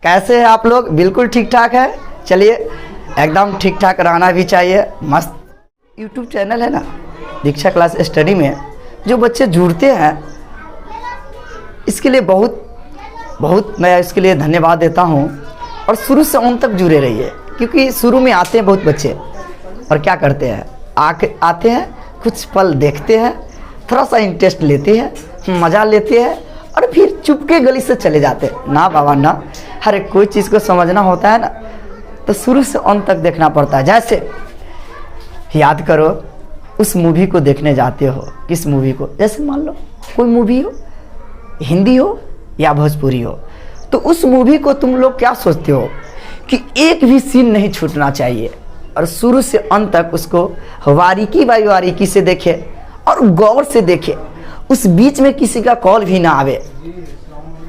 कैसे हैं आप लोग? बिल्कुल ठीक ठाक है। चलिए, एकदम ठीक ठाक रहना भी चाहिए। मस्त यूट्यूब चैनल है ना दीक्षा क्लास स्टडी में जो बच्चे जुड़ते हैं, इसके लिए बहुत बहुत मैं इसके लिए धन्यवाद देता हूँ। और शुरू से अंत तक जुड़े रहिए, क्योंकि शुरू में आते हैं बहुत बच्चे और क्या करते हैं, आते हैं, कुछ पल देखते हैं, थोड़ा सा इंटरेस्ट लेते हैं, मज़ा लेते हैं और फिर चुपके गली से चले जाते हैं। ना बाबा ना, हर एक कोई चीज़ को समझना होता है ना, तो शुरू से अंत तक देखना पड़ता है। जैसे याद करो, उस मूवी को देखने जाते हो, किस मूवी को, जैसे मान लो कोई मूवी हो, हिंदी हो या भोजपुरी हो, तो उस मूवी को तुम लोग क्या सोचते हो कि एक भी सीन नहीं छूटना चाहिए, और शुरू से अंत तक उसको बारीकी बाई बारीकी से देखे और गौर से देखे, उस बीच में किसी का कॉल भी ना आवे।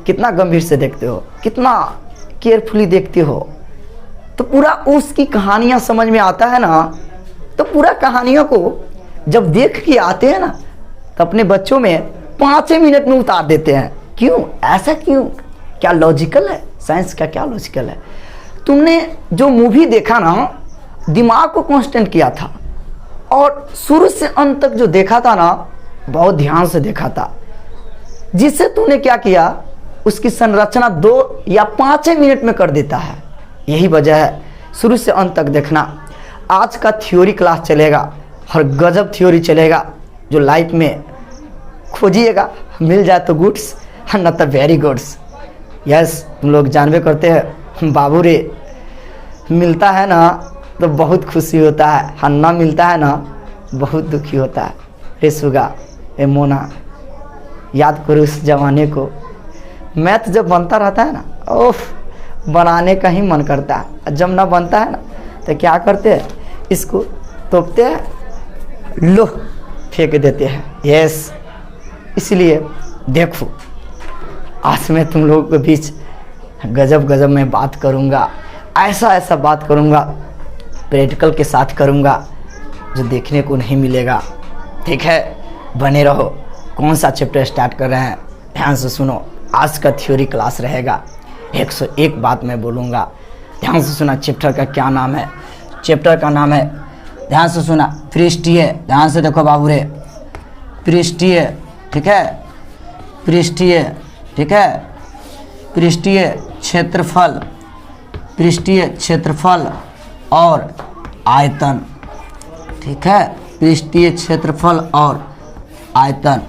कितना गंभीर से देखते हो, कितना केयरफुली देखते हो, तो पूरा उसकी कहानियाँ समझ में आता है ना। तो पूरा कहानियों को जब देख के आते हैं ना, तो अपने बच्चों में 5 मिनट में उतार देते हैं। क्यों ऐसा, क्यों, क्या लॉजिकल है? साइंस का क्या लॉजिकल है? तुमने जो मूवी देखा ना, दिमाग को कांस्टेंट किया था और शुरू से अंत तक जो देखा था ना, बहुत ध्यान से देखा था, जिससे तूने क्या किया, उसकी संरचना 2 या 5 मिनट में कर देता है। यही वजह है शुरू से अंत तक देखना। आज का थ्योरी क्लास चलेगा और गजब थ्योरी चलेगा, जो लाइफ में खोजिएगा, मिल जाए तो गुड्स, न तो वेरी गुड्स। यस, तुम लोग जानबे करते हैं, बाबू रे मिलता है ना तो बहुत खुशी होता है, और ना मिलता है ना बहुत दुखी होता है। रे सुगा, ए मोना, याद करो उस जमाने को। मैथ जब बनता रहता है ना, ओफ, बनाने का ही मन करता है। जब ना बनता है ना, तो क्या करते हैं, इसको तोपते हैं, लो फेंक देते हैं। यस, इसलिए देखो, आज मैं तुम लोगों के बीच गजब गजब में बात करूँगा, ऐसा ऐसा बात करूँगा, प्रैक्टिकल के साथ करूँगा, जो देखने को नहीं मिलेगा। ठीक है, बने रहो। कौन सा चैप्टर स्टार्ट कर रहे हैं, ध्यान से सुनो। आज का थ्योरी क्लास रहेगा, 101 बात मैं बोलूँगा, ध्यान से सुना। चैप्टर का क्या नाम है? चैप्टर का नाम है, ध्यान से सुना, पृष्ठीय। ध्यान से देखो बाबू रे, पृष्ठीय, ठीक है, पृष्ठीय, ठीक है, पृष्ठीय क्षेत्रफल, पृष्ठीय क्षेत्रफल और आयतन, ठीक है, पृष्ठीय क्षेत्रफल और आयतन।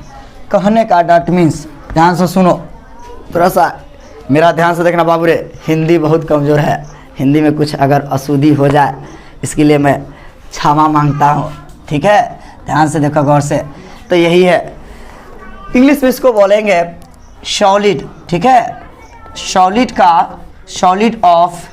कहने का डॉट मीन्स, ध्यान से सुनो, थोड़ा सा मेरा ध्यान से देखना बाबू रे, हिंदी बहुत कमज़ोर है, हिंदी में कुछ अगर अशुद्धि हो जाए इसके लिए मैं क्षमा मांगता हूँ। ठीक है, ध्यान से देखो गौर से। तो यही है, इंग्लिश में इसको बोलेंगे सॉलिड, ठीक है, सॉलिड का सॉलिड ऑफ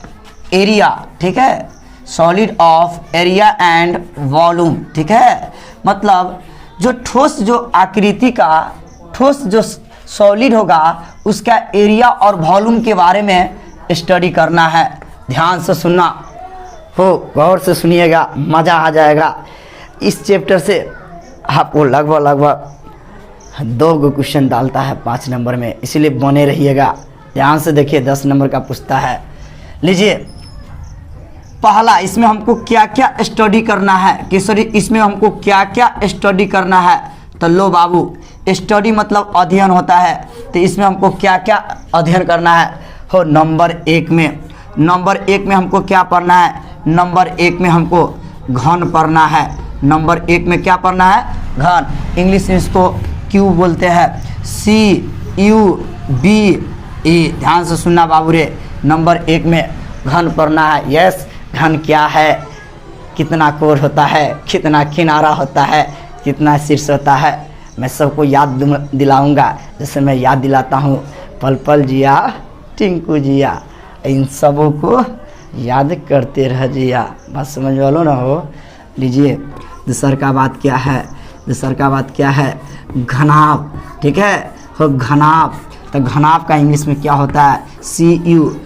एरिया, ठीक है, solid of area and volume, ठीक है, मतलब जो ठोस, जो आकृति का ठोस जो सॉलिड होगा, उसका एरिया और वॉल्यूम के बारे में स्टडी करना है। ध्यान से सुनना हो, गौर से सुनिएगा, मज़ा आ जाएगा। इस चैप्टर से आपको लगभग 2 क्वेश्चन डालता है 5 नंबर में, इसीलिए बने रहिएगा। ध्यान से देखिए, 10 नंबर का पूछता है। लीजिए, पहला, इसमें हमको क्या क्या स्टडी करना है, कि सॉरी इसमें हमको क्या क्या स्टडी करना है। तो लो बाबू, स्टडी मतलब अध्ययन होता है, तो इसमें हमको क्या क्या अध्ययन करना है। हो, नंबर 1 में हमको क्या पढ़ना है? नंबर 1 में हमको घन पढ़ना है। नंबर 1 में क्या पढ़ना है? घन। इंग्लिश में इसको क्यू बोलते हैं, CUBE। ध्यान से सुनना बाबू रे, नंबर 1 में घन पढ़ना है। यस, घन क्या है, कितना कोर होता है, कितना किनारा होता है, कितना शीर्ष होता है, मैं सबको याद दिलाऊंगा, जैसे मैं याद दिलाता हूँ पल पल जिया टिंकू जिया, इन सबों को याद करते रह जिया। बात समझ वालों ना हो। लीजिए, दूसर का बात क्या है? दूसर का बात क्या है? घनाभ, ठीक है, हो घनाभ। तो घनाभ का इंग्लिश में क्या होता है? CUBOID,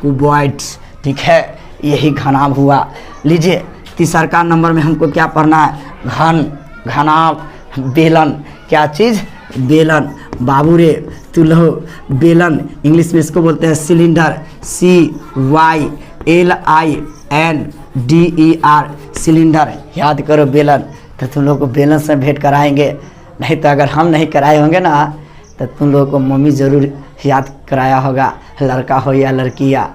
क्यूबॉइड्स, ठीक है, यही घनाभ हुआ। लीजिए, तीसर का नंबर में हमको क्या पढ़ना है? घन, घनाभ, बेलन। क्या चीज़? बेलन। बाबू रे, तो लो बेलन, इंग्लिश में इसको बोलते हैं सिलेंडर, CYLINDER, सिलेंडर। याद करो बेलन, तो तुम लोग को बेलन से भेंट कराएंगे। नहीं तो अगर हम नहीं कराए होंगे ना तो तुम लोगों को मम्मी ज़रूर याद कराया होगा, लड़का हो या लड़कियाँ,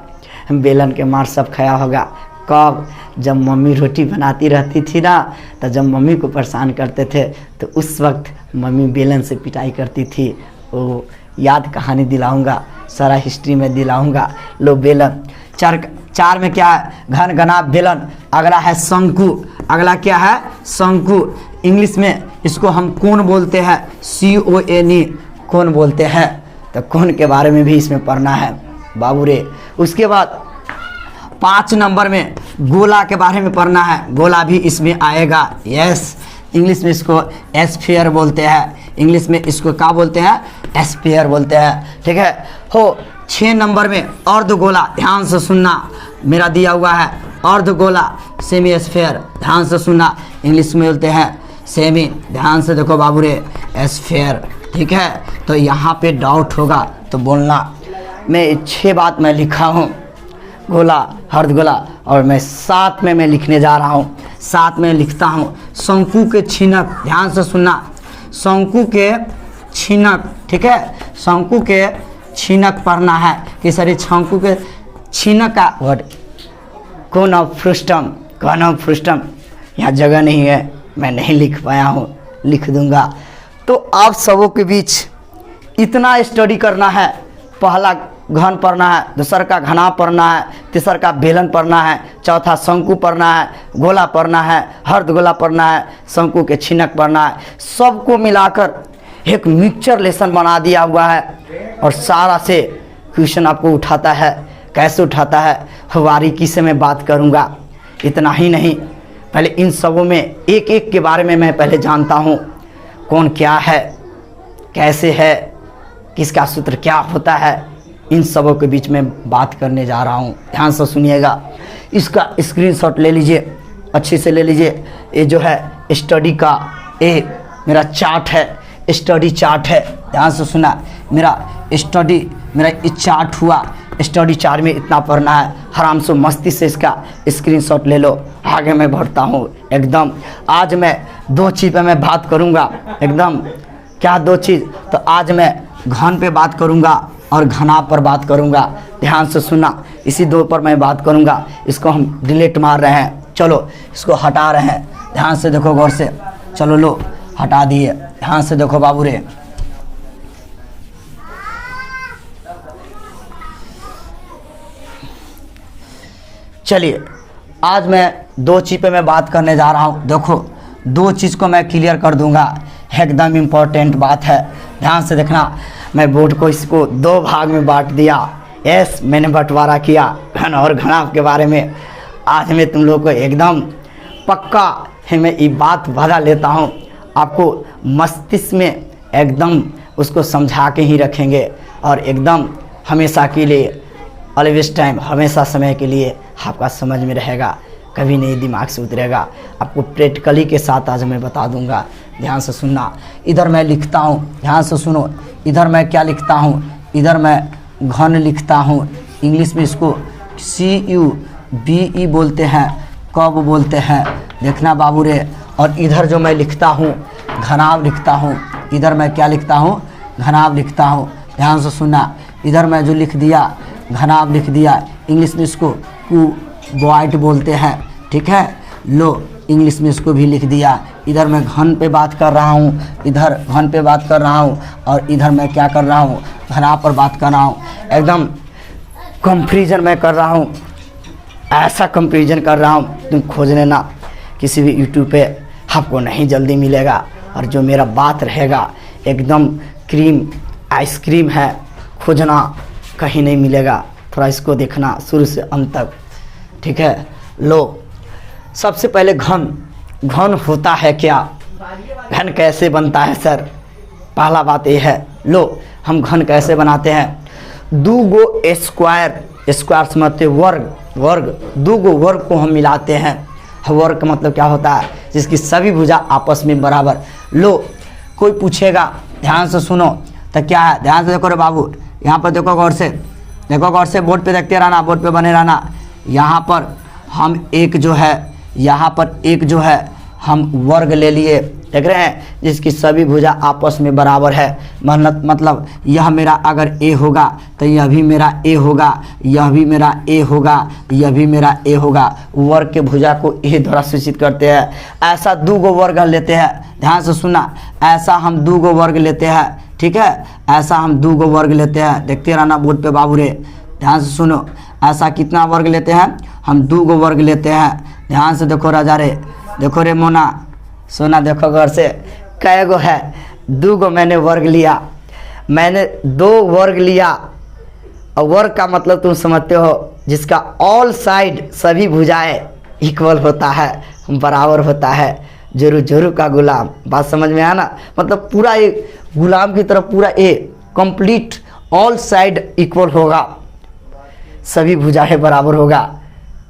बेलन के मार सब खाया होगा। कब? जब मम्मी रोटी बनाती रहती थी ना, तो जब मम्मी को परेशान करते थे तो उस वक्त मम्मी बेलन से पिटाई करती थी। वो याद कहानी दिलाऊंगा, सारा हिस्ट्री में दिलाऊंगा। लो बेलन, चार में क्या है? घन, घनाभ, बेलन। अगला है शंकु। अगला क्या है? शंकु। इंग्लिश में इसको हम कोन बोलते हैं, CONE, कोन बोलते हैं। तो कोन के बारे में भी इसमें पढ़ना है बाबू रे। उसके बाद 5 नंबर में गोला के बारे में पढ़ना है। गोला भी इसमें आएगा। यस, इंग्लिश में इसको एस्फीयर बोलते हैं। इंग्लिश में इसको क्या बोलते हैं? एस्फीयर बोलते हैं। ठीक है हो। 6 नंबर में अर्धगोला, ध्यान से सुनना, मेरा दिया हुआ है अर्धगोला, सेमी एस्फीयर, ध्यान से सुनना। इंग्लिश में बोलते हैं सेमी, ध्यान से देखो बाबू रे, एस्फीयर। ठीक है, तो यहाँ पे डाउट होगा तो बोलना। मैं 6 बात मैं लिखा हूँ, गोला, अर्धगोला, और मैं 7 में मैं लिखने जा रहा हूँ। 7 में लिखता हूँ शंकु के छिनक, ध्यान से सुनना, शंकु के छिनक। ठीक है, शंकु के छिनक पढ़ना है कि सर शंकु के छिनक का word cone of frustum, cone of frustum, यहाँ जगह नहीं है, मैं नहीं लिख पाया हूँ, लिख दूंगा। तो आप सबों के बीच इतना स्टडी करना है। पहला घन पढ़ना है, दूसरा का घना पढ़ना है, तीसरा का बेलन पढ़ना है, चौथा शंकु पढ़ना है, गोला पढ़ना है, अर्धगोला पढ़ना है, शंकु के छिनक पढ़ना है। सबको मिलाकर एक मिक्सचर लेसन बना दिया हुआ है और सारा से क्वेश्चन आपको उठाता है। कैसे उठाता है बारीकी से मैं बात करूँगा। इतना ही नहीं, पहले इन सबों में एक एक के बारे में मैं पहले जानता हूँ, कौन क्या है, कैसे है, किसका सूत्र क्या होता है, इन सबों के बीच में बात करने जा रहा हूँ। ध्यान से सुनिएगा। इसका स्क्रीनशॉट ले लीजिए, अच्छे से ले लीजिए। ये जो है स्टडी का ये मेरा चार्ट है, स्टडी चार्ट है। ध्यान से सुना, मेरा ये चार्ट हुआ। स्टडी चार्ट में इतना पढ़ना है, आराम से मस्ती से इसका स्क्रीनशॉट ले लो। आगे मैं बढ़ता हूँ एकदम। आज मैं 2 चीज़ पे मैं बात करूँगा एकदम। क्या 2 चीज़? तो आज मैं घन पे बात करूँगा और घना पर बात करूँगा। ध्यान से सुनना, इसी 2 पर मैं बात करूँगा। इसको हम डिलीट मार रहे हैं, चलो इसको हटा रहे हैं। ध्यान से देखो गौर से, चलो लो हटा दिए। ध्यान से देखो बाबू रे, चलिए आज मैं 2 चीज़ पे मैं बात करने जा रहा हूँ। देखो 2 चीज़ को मैं क्लियर कर दूंगा, एकदम इम्पोर्टेंट बात है। ध्यान से देखना, मैं बोर्ड को इसको 2 भाग में बांट दिया। यस, मैंने बंटवारा किया घन और घनाभ के बारे में। आज मैं तुम लोग को एकदम पक्का है, मैं ये बात बता लेता हूँ। आपको मस्तिष्क में एकदम उसको समझा के ही रखेंगे और एकदम हमेशा के लिए, ऑलवेज टाइम, हमेशा समय के लिए आपका समझ में रहेगा, कभी नहीं दिमाग से उतरेगा। आपको प्रैक्टिकली के साथ आज मैं बता दूंगा। ध्यान से सुनना। इधर मैं लिखता हूँ, ध्यान से सुनो, इधर मैं क्या लिखता हूँ? इधर मैं घन लिखता हूँ। इंग्लिश में इसको CUBE बोलते हैं, कब बोलते हैं, देखना बाबू रे। और इधर जो मैं लिखता हूँ घनाभ लिखता हूँ। इधर मैं क्या लिखता हूँ? घनाभ लिखता हूँ। ध्यान से सुनना, इधर मैं जो लिख दिया घनाभ लिख दिया। इंग्लिश में इसको क्यूबॉइड बोलते हैं। ठीक है, लो इंग्लिश में इसको भी लिख दिया। इधर मैं घन पे बात कर रहा हूँ, इधर घन पे बात कर रहा हूँ, और इधर मैं क्या कर रहा हूँ? घनाभ पर बात कर रहा हूँ। एकदम कंपैरिजन मैं कर रहा हूँ, ऐसा कंपैरिजन कर रहा हूँ, तुम खोज लेना किसी भी यूट्यूब पे, आपको नहीं जल्दी मिलेगा। और जो मेरा बात रहेगा एकदम क्रीम आइसक्रीम है, खोजना कहीं नहीं मिलेगा। थोड़ा इसको देखना शुरू से अंत तक। ठीक है, लो सबसे पहले घन होता है क्या? घन कैसे बनता है सर? पहला बात ये है, लो हम घन कैसे बनाते हैं? 2 गो स्क्वायर, स्क्वायर से मतलब वर्ग, 2 गो वर्ग को हम मिलाते हैं। वर्ग का मतलब क्या होता है? जिसकी सभी भुजा आपस में बराबर। लो कोई पूछेगा, ध्यान से सुनो, तो क्या है, ध्यान से देखो रे बाबू, यहाँ पर देखो गौर से, देखो गौर से, बोर्ड पे देखते रहना, बोर्ड पे बने रहना। यहाँ पर हम एक जो है, यहाँ पर एक जो है हम वर्ग ले लिए, देख रहे हैं, जिसकी सभी भुजा आपस में बराबर है। मतलब यह मेरा अगर ए होगा तो यह भी मेरा ए होगा, यह भी मेरा ए होगा, यह भी मेरा ए होगा। वर्ग के भुजा को ए द्वारा सूचित करते हैं। ऐसा दो गो वर्ग लेते हैं, ध्यान से सुनना, ऐसा हम दो गो वर्ग लेते हैं, ठीक है, ऐसा हम दो गो वर्ग लेते हैं। देखते रहना बोर्ड पे बाबू रे, ध्यान से सुनो, ऐसा कितना वर्ग लेते हैं, हम दो गो वर्ग लेते हैं। ध्यान से देखो राजा रे, देखो रे मोना, सोना देखो घर से, कै गो है, दो गो मैंने वर्ग लिया, मैंने दो वर्ग लिया। और वर्ग का मतलब तुम समझते हो, जिसका ऑल साइड सभी भुजाएं इक्वल होता है, बराबर होता है। जोरू जोरू का गुलाम, बात समझ में आया ना, मतलब पूरा एक गुलाम की तरफ पूरा ए कंप्लीट ऑल साइड इक्वल होगा, सभी भुजाएं बराबर होगा,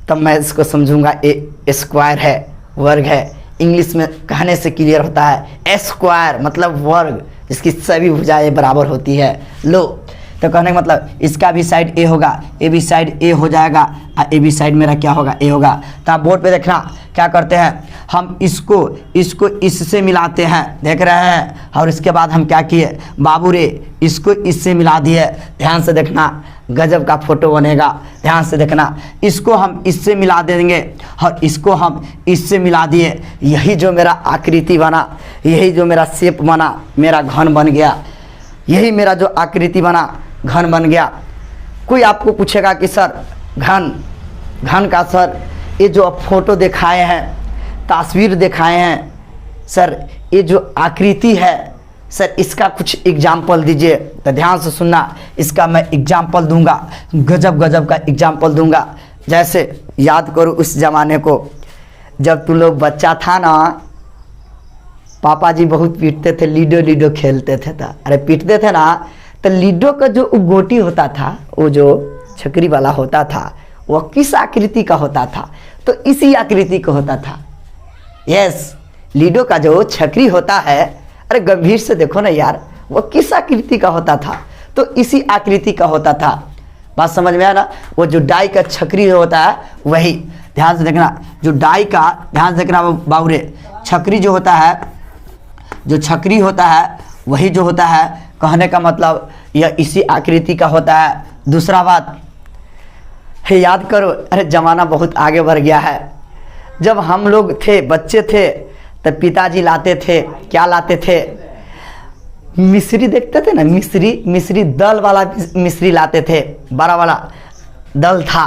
तब मैं इसको समझूंगा ए स्क्वायर है, वर्ग है। इंग्लिश में कहने से क्लियर होता है, स्क्वायर मतलब वर्ग जिसकी सभी भुजाएं बराबर होती है। लो, तो कहने का मतलब इसका भी साइड ए होगा, ए भी साइड ए हो जाएगा, और ए भी साइड मेरा क्या होगा, ए होगा। तो आप बोर्ड पे देखना क्या करते हैं, हम इसको इससे मिलाते हैं, देख रहे हैं, और इसके बाद हम क्या किए बाबू रे, इसको इससे मिला दिए। ध्यान से देखना, गजब का फोटो बनेगा, ध्यान से देखना। इसको हम इससे मिला देंगे और इसको हम इससे मिला दिए, यही जो मेरा आकृति बना, यही जो मेरा शेप बना, मेरा घन बन गया, यही मेरा जो आकृति बना घन बन गया। कोई आपको पूछेगा कि सर घन का सर ये जो आप फोटो दिखाए हैं, तस्वीर दिखाए हैं, सर ये जो आकृति है सर इसका कुछ एग्जाम्पल दीजिए। तो ध्यान से सुनना, इसका मैं एग्जाम्पल दूंगा, गजब गजब का एग्जाम्पल दूंगा। जैसे याद करो उस ज़माने को, जब तू लोग बच्चा था ना, पापा जी बहुत पीटते थे, लीडो खेलते थे। अरे पीटते थे ना, तो लीडो का जो गोटी होता था, वो जो छकरी वाला होता था, वह किस आकृति का होता था, तो इसी आकृति का होता था। यस, लीडो का जो छकरी होता है, अरे गंभीर से देखो ना यार, वो किस आकृति का होता था, तो इसी आकृति का होता था। बात समझ में आया ना, वो जो डाई का छकरी होता है वही, ध्यान से देखना, जो डाई का, ध्यान से देखना बाबूरे, छकरी जो होता है, जो छकरी होता है वही जो होता है, कहने का मतलब यह इसी आकृति का होता है। दूसरा बात है, याद करो, अरे ज़माना बहुत आगे बढ़ गया है। जब हम लोग थे, बच्चे थे, तो पिताजी लाते थे, क्या लाते थे, मिश्री देखते थे ना, मिश्री दल वाला मिश्री लाते थे, बड़ा वाला दल था।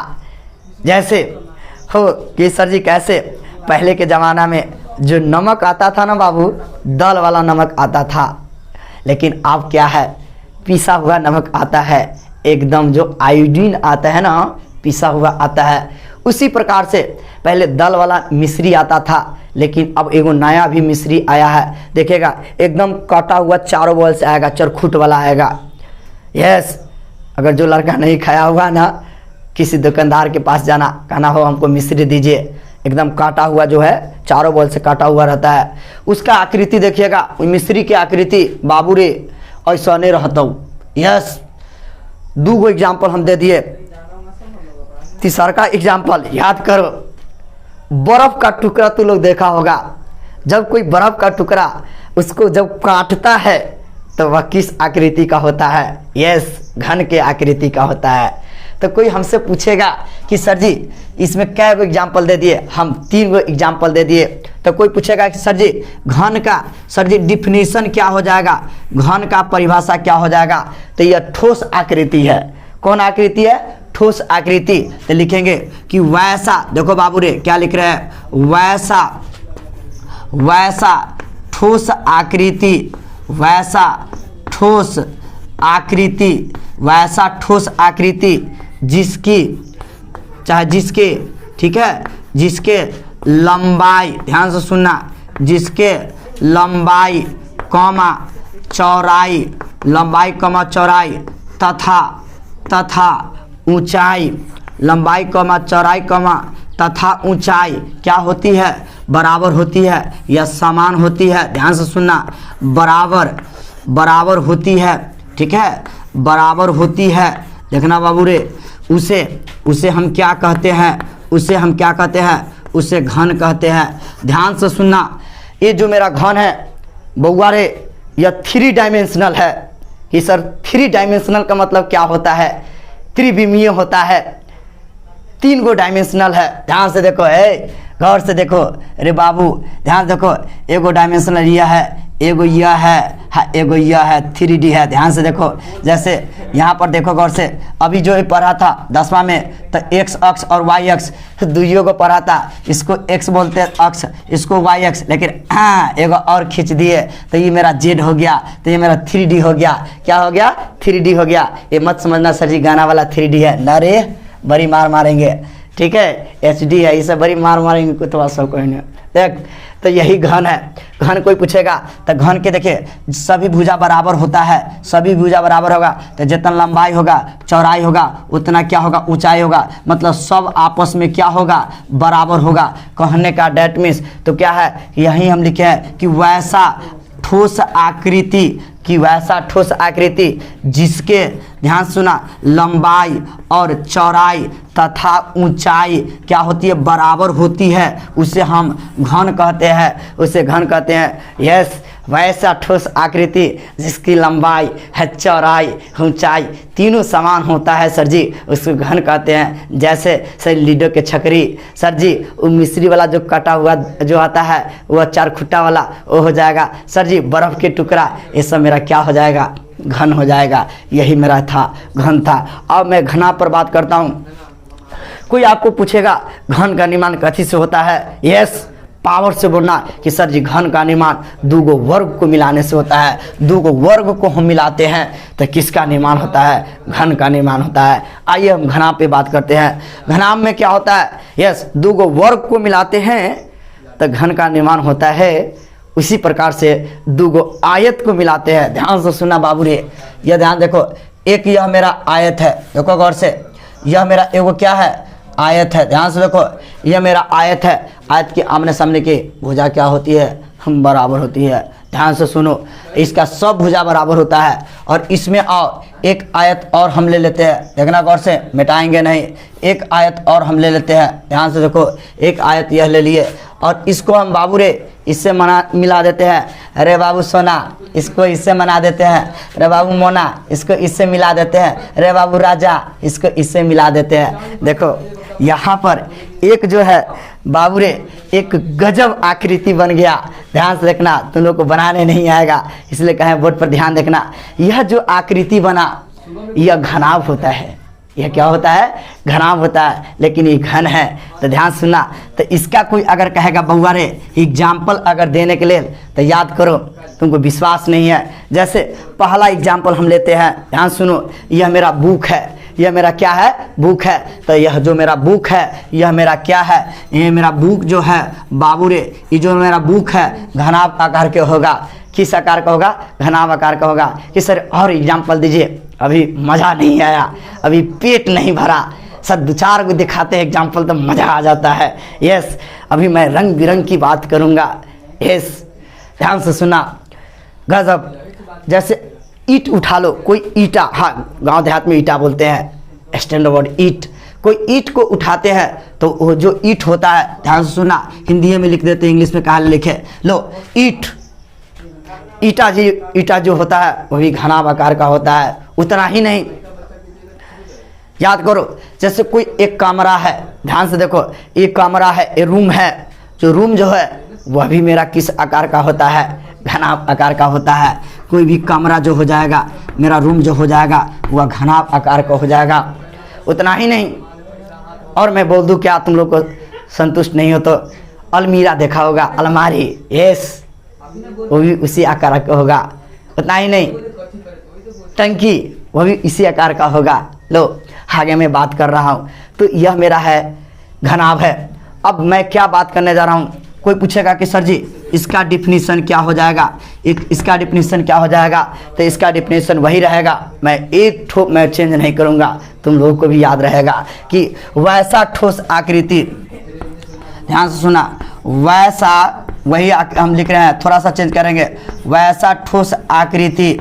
जैसे हो कि सर जी कैसे, पहले के ज़माना में जो नमक आता था ना बाबू, दल वाला नमक आता था, लेकिन अब क्या है, पिसा हुआ नमक आता है, एकदम जो आयोडीन आता है ना, पिसा हुआ आता है। उसी प्रकार से पहले दल वाला मिश्री आता था, लेकिन अब एगो नया भी मिश्री आया है, देखेगा एकदम काटा हुआ चारों बगल से आएगा, चरखुट वाला आएगा। यस, अगर जो लड़का नहीं खाया हुआ ना, किसी दुकानदार के पास जाना, कहना हो हमको मिश्री दीजिए, एकदम काटा हुआ जो है, चारों बगल से काटा हुआ रहता है। उसका आकृति देखिएगा, मिश्री की आकृति बाबू रे ऐसा नहीं रहता हूँ। यस, दो गो एग्जाम्पल हम दे दिए। तीसरा का एग्जाम्पल याद करो, बर्फ का टुकड़ा तू लोग देखा होगा, जब कोई बर्फ का टुकड़ा उसको जब काटता है तो वह किस आकृति का होता है, यस, घन के आकृति का होता है। तो कोई हमसे पूछेगा कि सर जी इसमें क्या गो एग्जाम्पल दे दिए, हम 3 गो एग्जाम्पल दे दिए। तो कोई पूछेगा कि सर जी घन का, सर जी डिफिनीशन क्या हो जाएगा, घन का परिभाषा क्या हो जाएगा, तो यह ठोस आकृति है। कौन आकृति है, ठोस आकृति। तो लिखेंगे कि वैसा, देखो बाबू रे क्या लिख रहे हैं, वैसा ठोस आकृति, वैसा ठोस आकृति, वैसा ठोस आकृति जिसकी, चाहे जिसके, ठीक है, जिसके लंबाई, ध्यान से सुनना, जिसके लंबाई कॉमा चौड़ाई, लंबाई कॉमा चौड़ाई तथा ऊंचाई, लंबाई कॉमा चौड़ाई कॉमा तथा ऊंचाई क्या होती है, बराबर होती है या समान होती है। ध्यान से सुनना, बराबर होती है ठीक है, बराबर होती है, देखना बाबू रे, उसे हम क्या कहते हैं, उसे हम क्या कहते हैं, उसे घन कहते हैं। ध्यान से सुनना, ये जो मेरा घन है बउआ रे, यह 3 डायमेंशनल है। कि सर 3 डायमेंशनल का मतलब क्या होता है? त्रिविमीय होता है, 3 गो डायमेंशनल है। ध्यान से देखो, गौर से देखो, अरे बाबू ध्यान से देखो, एगो डायमेंशनल यह है, एगो यह है, एगो यह है, 3D है। ध्यान से देखो, जैसे यहाँ पर देखो गौर से, अभी जो पढ़ा था 10वां में, तो x अक्ष और y अक्ष दुइयों को पढ़ा था। इसको x बोलते हैं अक्ष, इसको y अक्ष, लेकिन एगो और खींच दिए तो ये मेरा z हो गया, तो ये मेरा 3D हो गया। क्या हो गया? 3D हो गया। ये मत समझना सर जी गाना वाला 3D है, ना रे, बड़ी मार मारेंगे, ठीक है, HD है, इसे बड़ी मार मारेंगे कोई तो सब कोई नहीं। देख, तो यही घन है। घन कोई पूछेगा तो घन के देखिए, सभी भुजा बराबर होता है, सभी भुजा बराबर होगा तो जितना लंबाई होगा, चौड़ाई होगा, उतना क्या होगा, ऊंचाई होगा, मतलब सब आपस में क्या होगा, बराबर होगा। कहने का डेट मीन्स तो क्या है, यही हम लिखे हैं कि वैसा ठोस आकृति, कि वैसा ठोस आकृति जिसके, ध्यान सुना, लंबाई और चौड़ाई तथा ऊंचाई क्या होती है, बराबर होती है, उसे हम घन कहते हैं, उसे घन कहते हैं। यस, वैसा ठोस आकृति जिसकी लंबाई है, चौड़ाई, ऊंचाई तीनों समान होता है सर जी, उसको घन कहते हैं। जैसे सर लीडो के छकरी, सर जी वो मिस्री वाला जो कटा हुआ जो आता है, वह 4 खुट्टा वाला वो हो जाएगा सर जी, बर्फ़ के टुकड़ा, ये सब मेरा क्या हो जाएगा, घन हो जाएगा। यही मेरा था, घन था। अब मैं घना पर बात करता हूँ। कोई आपको पूछेगा घन का निर्माण कथी से होता है? यस, पावर से बोलना कि सर जी घन का निर्माण 2 गो वर्ग को मिलाने से होता है। 2 गो वर्ग को हम मिलाते हैं तो किसका निर्माण होता है? घन का निर्माण होता है। आइए हम घनाभ पे बात करते हैं। घनाभ में क्या होता है? यस, 2 गो वर्ग को मिलाते हैं तो घन का निर्माण होता है। उसी प्रकार से 2 गो आयत को मिलाते हैं। ध्यान से सुनना बाबू रे, यह ध्यान देखो, एक यह मेरा आयत है, देखो गौर से, यह मेरा एगो क्या है, आयत है। ध्यान से देखो, यह मेरा आयत है। आयत के आमने सामने की भुजा क्या होती है? हम बराबर होती है। ध्यान से सुनो, इसका सब भुजा बराबर होता है। और इसमें आओ, एक आयत और हम ले लेते हैं, देखना गौर से, मिटाएंगे नहीं, एक आयत और हम ले लेते हैं। ध्यान से देखो, एक आयत यह ले लिए और इसको हम बाबू रे इससे मिला देते हैं। अरे बाबू सोना, इसको इससे मना देते हैं। अरे बाबू मोना, इसको इससे मिला देते हैं। अरे बाबू राजा, इसको इससे मिला देते हैं। देखो यहाँ पर एक जो है बाबू रे, एक गजब आकृति बन गया। ध्यान से देखना, तुम लोग को बनाने नहीं आएगा, इसलिए कहें बोर्ड पर ध्यान देखना। यह जो आकृति बना, यह घनाभ होता है। यह क्या होता है? घनाभ होता है, लेकिन ये घन है। तो ध्यान सुनना, तो इसका कोई अगर कहेगा बउआ रे एग्जाम्पल अगर देने के लिए, तो याद करो, तुमको विश्वास नहीं है। जैसे पहला एग्जाम्पल हम लेते हैं, ध्यान सुनो, यह मेरा बुक है, यह मेरा क्या है? बुक है। तो यह जो मेरा बुक है, यह मेरा क्या है? ये मेरा बुक जो है बाबू रे, ये जो मेरा बुक है घनाभ आकार के होगा। किस आकार का होगा? घनाभ आकार का होगा। कि सर और एग्जाम्पल दीजिए, अभी मज़ा नहीं आया, अभी पेट नहीं भरा, सर 2-4 को दिखाते हैं एग्जाम्पल तो मज़ा आ जाता है। यस, अभी मैं रंग बिरंग की बात करूँगा। यस, ध्यान से सुना, गजब। जैसे ईट उठा लो, कोई ईटा, हाँ गांव देहात में ईटा बोलते हैं, स्टैंडर्ड वर्ड ईट। कोई ईट को उठाते हैं तो वो जो ईट होता है, ध्यान से सुना, हिंदी में लिख देते हैं, इंग्लिश में कहा लिखे, लो ईट, ईटा जो होता है वो भी घनाभ आकार का होता है। उतना ही नहीं, याद करो, जैसे कोई एक कमरा है, ध्यान से देखो, एक कमरा है, एक रूम है, जो रूम जो है वह भी मेरा किस आकार का होता है? घनाभ आकार का होता है। कोई भी कमरा जो हो जाएगा, मेरा रूम जो हो जाएगा, वह घनाभ आकार का हो जाएगा। उतना ही नहीं, और मैं बोल दूं क्या, तुम लोग को संतुष्ट नहीं हो तो, अलमीरा देखा होगा, अलमारी, यस, वो भी उसी आकार का होगा। उतना ही नहीं, टंकी, वो भी इसी आकार का होगा। लो आगे मैं बात कर रहा हूँ, तो यह मेरा है घनाभ है। अब मैं क्या बात करने जा रहा हूँ? कोई पूछेगा कि सर जी इसका डिफिनीशन क्या हो जाएगा, इसका डिफिनीशन क्या हो जाएगा? तो इसका डिफिनीशन वही रहेगा, मैं एक ठोक मैं चेंज नहीं करूँगा, तुम लोगों को भी याद रहेगा कि वैसा ठोस आकृति, ध्यान से सुना, वैसा, वही हम लिख रहे हैं, थोड़ा सा चेंज करेंगे, वैसा ठोस आकृति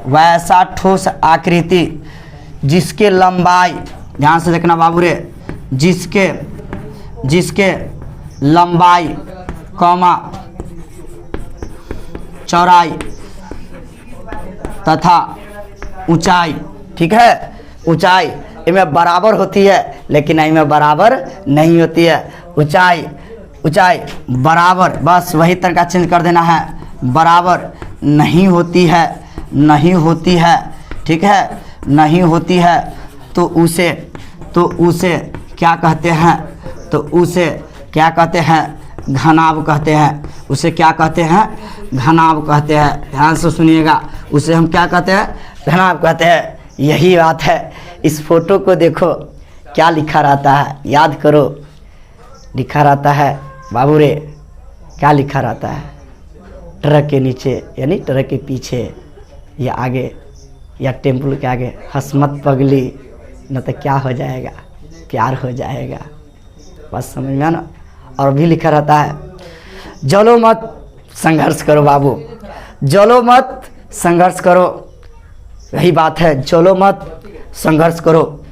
वैसा ठोस आकृति जिसके लंबाई, ध्यान से देखना बाबू रे, जिसके लंबाई कौमा चौड़ाई तथा ऊंचाई, ठीक है, ऊंचाई इनमें बराबर होती है लेकिन इनमें बराबर नहीं होती है। ऊंचाई बराबर, बस वही तरीका चेंज कर देना है, बराबर नहीं होती है, ठीक है, नहीं होती है तो उसे क्या कहते हैं, तो उसे क्या कहते हैं, घनाभ कहते हैं। उसे क्या कहते हैं, घनाभ कहते हैं। ध्यान से सुनिएगा, उसे हम क्या कहते हैं, घनाभ कहते हैं। यही बात है। इस फोटो को देखो, क्या लिखा रहता है, याद करो, लिखा रहता है बाबू रे, क्या लिखा रहता है, ट्रक के नीचे यानी ट्रक के पीछे या आगे या टेम्पल के आगे, हसमत पगली न तो क्या हो जाएगा, प्यार हो जाएगा। बस समझ में ना। और भी लिखा रहता है, जलो मत संघर्ष करो बाबू, जलो मत संघर्ष करो। यही बात है, जलो मत संघर्ष करो,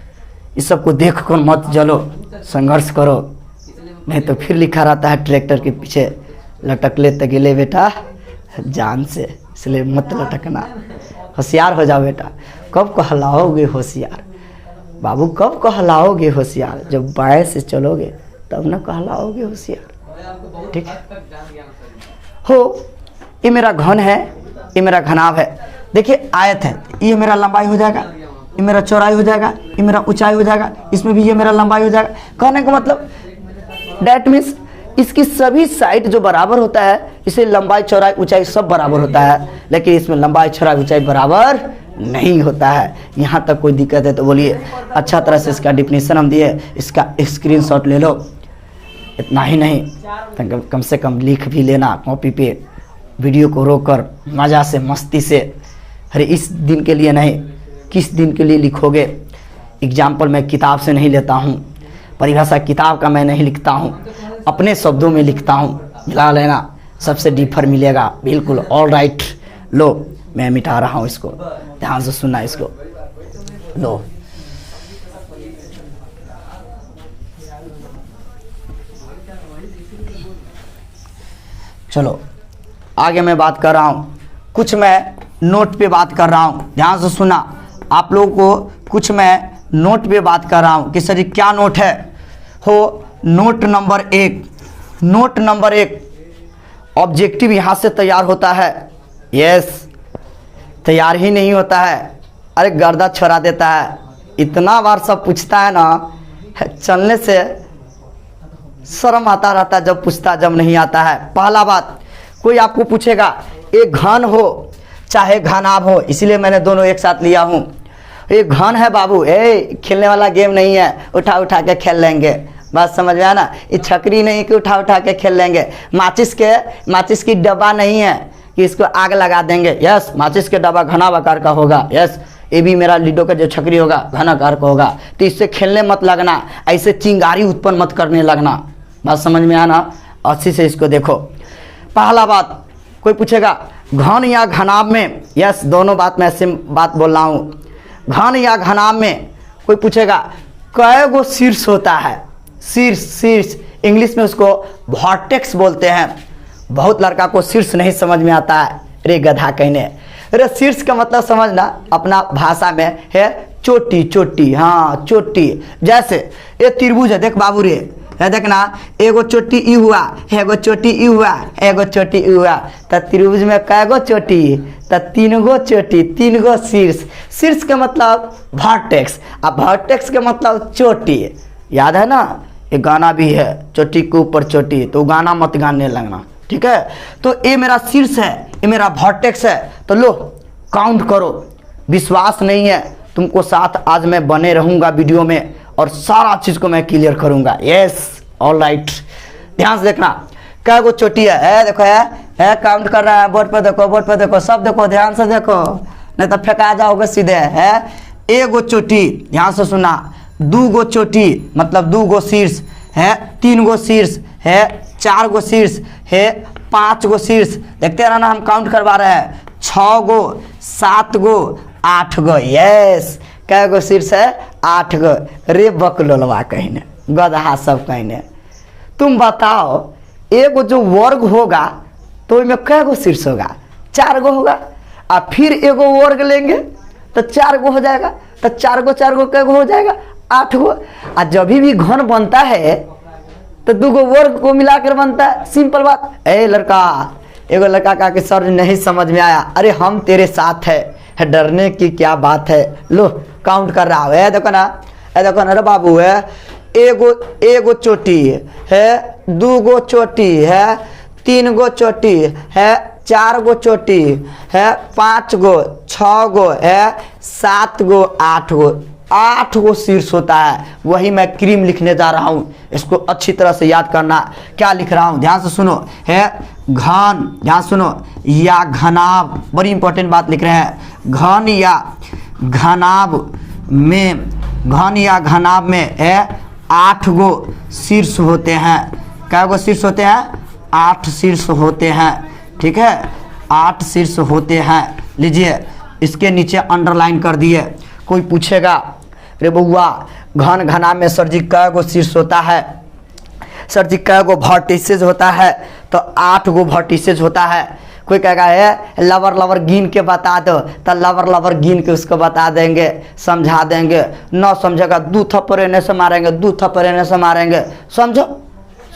इस सब को देख कर मत जलो, संघर्ष करो। नहीं तो फिर लिखा रहता है ट्रैक्टर के पीछे, लटक ले तगिले बेटा जान से, इसलिए मत लटकना, होशियार हो जाओ बेटा। कब कहलाओगे होशियार बाबू, कब कहलाओगे होशियार, जब बाएं से चलोगे तब ना कहलाओगे होशियार, ठीक है। हो, ये मेरा घन है, ये मेरा घनाभ है। देखिए आयत है, ये मेरा लंबाई हो जाएगा, ये मेरा चौड़ाई हो जाएगा, ये मेरा ऊंचाई हो जाएगा, इसमें भी ये मेरा लंबाई हो जाएगा। कहने का मतलब डैट मीन्स इसकी सभी साइड जो बराबर होता है, इसे लंबाई चौड़ाई ऊंचाई सब बराबर होता है, लेकिन इसमें लंबाई चौड़ाई ऊंचाई बराबर नहीं होता है। यहाँ तक कोई दिक्कत है तो बोलिए। अच्छा तरह से इसका डिफिनीशन हम दिए, इसका स्क्रीनशॉट ले लो। इतना ही नहीं तो कम से कम लिख भी लेना कॉपी पे, वीडियो को रोककर मज़ा से मस्ती से। अरे इस दिन के लिए नहीं, किस दिन के लिए लिखोगे। एग्जाम्पल मैं किताब से नहीं लेता हूँ, परिभाषा किताब का मैं नहीं लिखता हूँ, अपने शब्दों में लिखता हूँ। मिला लेना, सबसे डिफर मिलेगा बिल्कुल। ऑल राइट, लो मैं मिटा रहा हूँ इसको, ध्यान से सुनना इसको। लो चलो आगे मैं बात कर रहा हूँ, कुछ मैं नोट पे बात कर रहा हूँ, ध्यान से सुना। आप लोगों को कुछ मैं नोट पे बात कर रहा हूँ कि सर क्या नोट है। हो, note number 1, note number 1 objective यहाँ से तैयार होता है। यस, तैयार ही नहीं होता है, अरे गर्दा छोड़ा देता है। इतना बार सब पूछता है ना, चलने से शर्म आता रहता है जब पूछता, जब नहीं आता है। पहला बात, कोई आपको पूछेगा एक घन हो चाहे घनाभ हो, इसीलिए मैंने दोनों एक साथ लिया हूँ। ये घन है बाबू, खेलने वाला गेम नहीं है, उठा उठा के खेल लेंगे, बात समझ में आया ना। ये छकरी नहीं कि उठा उठा के खेल लेंगे। माचिस की डब्बा नहीं है कि इसको आग लगा देंगे। यस, माचिस के डब्बा घना आकार का होगा। यस, ये भी मेरा लीडो का जो छकरी होगा घना आकार का होगा। तो इससे खेलने मत लगना, ऐसे चिंगारी उत्पन्न मत करने लगना, बात समझ में आया ना। अच्छी से इसको देखो। पहला बात, कोई पूछेगा घन या घनाभ में, यस दोनों बात मैं सेम बात बोल रहा हूँ। घन या घनाभ में कोई पूछेगा कै गो शीर्ष होता है। शीर्ष इंग्लिश में उसको वर्टेक्स बोलते हैं। बहुत लड़का को शीर्ष नहीं समझ में आता है, रे गधा कहने। अरे शीर्ष का मतलब समझना, अपना भाषा में है चोटी। हाँ चोटी, जैसे ये त्रिभुज है, देख बाबू रे, है देखना, एगो चोटी ई हुआ, एगो चोटी ई हुआ, एगो चोटी ई हुआ। तो त्रिभुज में कैगो चोटी, तो 3 गो चोटी, 3 गो शीर्ष। शीर्ष का मतलब वर्टेक्स, अब वर्टेक्स का मतलब चोटी। याद है ना, ये गाना भी है, चोटी के ऊपर चोटी, तो गाना मत गाने लगना, ठीक है। तो ये मेरा शीर्ष है, ये मेरा वर्टेक्स है। तो लो काउंट करो। विश्वास नहीं है तुमको, साथ आज मैं बने रहूँगा वीडियो में और सारा चीज़ को मैं क्लियर करूँगा। यस, ऑल राइट, ध्यान से देखना। क्या गो चोटी है, देखो है काउंट कर रहा है, बोर्ड पे देखो, बोर्ड पे देखो, सब देखो, ध्यान से देखो, नहीं तो फेंका जाओगे सीधे। है एगो चोटी, ध्यान से सुना। 2 गो चोटी मतलब 2 गो शीर्ष है, 3 गो शीर्ष है, 4 गो शीर्ष है, 5 गो शीर्ष। देखते रहना, हम काउंट करवा रहे हैं। 6 गो 7 गो 8 गो। यस, कै गो शीर्ष है? 8 गो। रे बकलोलवा कहने, गधा सब कहने। तुम बताओ एगो जो वर्ग होगा तो इसमें कै गो शीर्ष होगा? 4 गो होगा। और फिर एगो वर्ग लेंगे तो 4 गो हो जाएगा। तो 4 गो कै गो हो जाएगा? 8 गो। और जब भी घन बनता है तो 2 गो वर्ग को मिलाकर बनता है। सिंपल बात। ए लड़का, एगो लड़का कहा कि सर नहीं समझ में आया। अरे हम तेरे साथ है, डरने की क्या बात है। लो काउंट कर रहा है, देखो ना, देखो ना। अरे बाबू है, एगो चोटी है, 2 गो चोटी है, 3 गो चोटी है, 4 गो चोटी है, 5 गो, 6 गो है, 7 गो, 8 गो। 8 गो शीर्ष होता है। वही मैं क्रीम लिखने जा रहा हूँ, इसको अच्छी तरह से याद करना। क्या लिख रहा हूँ ध्यान से सुनो। है घन, ध्यान सुनो, या घनाभ, बड़ी इंपॉर्टेंट बात लिख रहे हैं। घन या घनाभ में है 8 गो शीर्ष होते हैं। क्या गो शीर्ष होते हैं? 8 शीर्ष होते हैं। ठीक है, 8 शीर्ष होते हैं। लीजिए इसके नीचे अंडरलाइन कर दिए। कोई पूछेगा रे बउआ घन घनाभ में सर जी कै गो शीर्ष होता है? सर जी कै गो वर्टिसेस होता है? तो 8 गो वर्टिसेस होता है। कोई कहेगा है लवर गिन के बता दो, तो लवर गिन के उसको बता देंगे, समझा देंगे। न समझेगा 2 थप्पड़ एने से मारेंगे, 2 थप्पड़ एने से मारेंगे। समझो,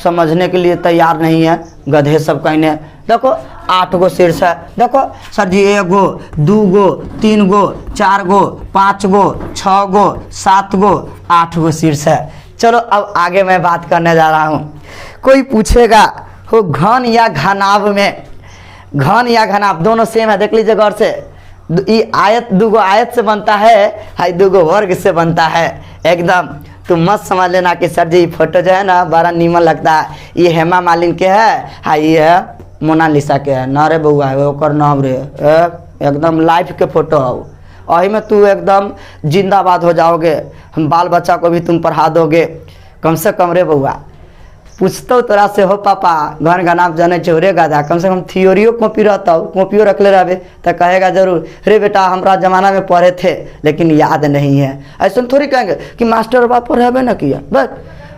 समझने के लिए तैयार नहीं है, गधे सब कहने। देखो 8 गो शीर्ष है। देखो सर जी 1 गो, 2 गो, 3 गो, 4 गो, 5 गो, 6 गो, 7 गो, 8 गो शीर्ष है। चलो अब आगे मैं बात करने जा रहा हूँ। कोई पूछेगा हो घन या घनाभ में, घन या घनाभ दोनों सेम है। देख लीजिए गौर से, ये आयत 2 गो आयत से बनता है, हाई 2 गो वर्ग से बनता है। एकदम तुम मत समझ लेना कि सर जी फोटो जो है ना बड़ा नीमन लगता है, ये हेमा मालिनी के है, हाँ ये है मोनालिसा के है। ना रे बउआ है ओकर नाम रे, एकदम लाइफ के फोटो हो। वही में तू एकदम जिंदाबाद हो जाओगे, हम बाल बच्चा को भी तुम पढ़ा दोगे। कम से कम रे बउआ पूछतो तोरा से हो पापा घन घनाभ जाने चोरे गाधा, कम से कम थियोरियो कॉपी रहता हो, कॉपियो रख ले रहे तो कहेगा जरूर रे बेटा हमारा जमाना में पढ़े थे लेकिन याद नहीं है। ऐसा थोड़ी कहेंगे कि मास्टर बाप पढ़ेबे न किया, बस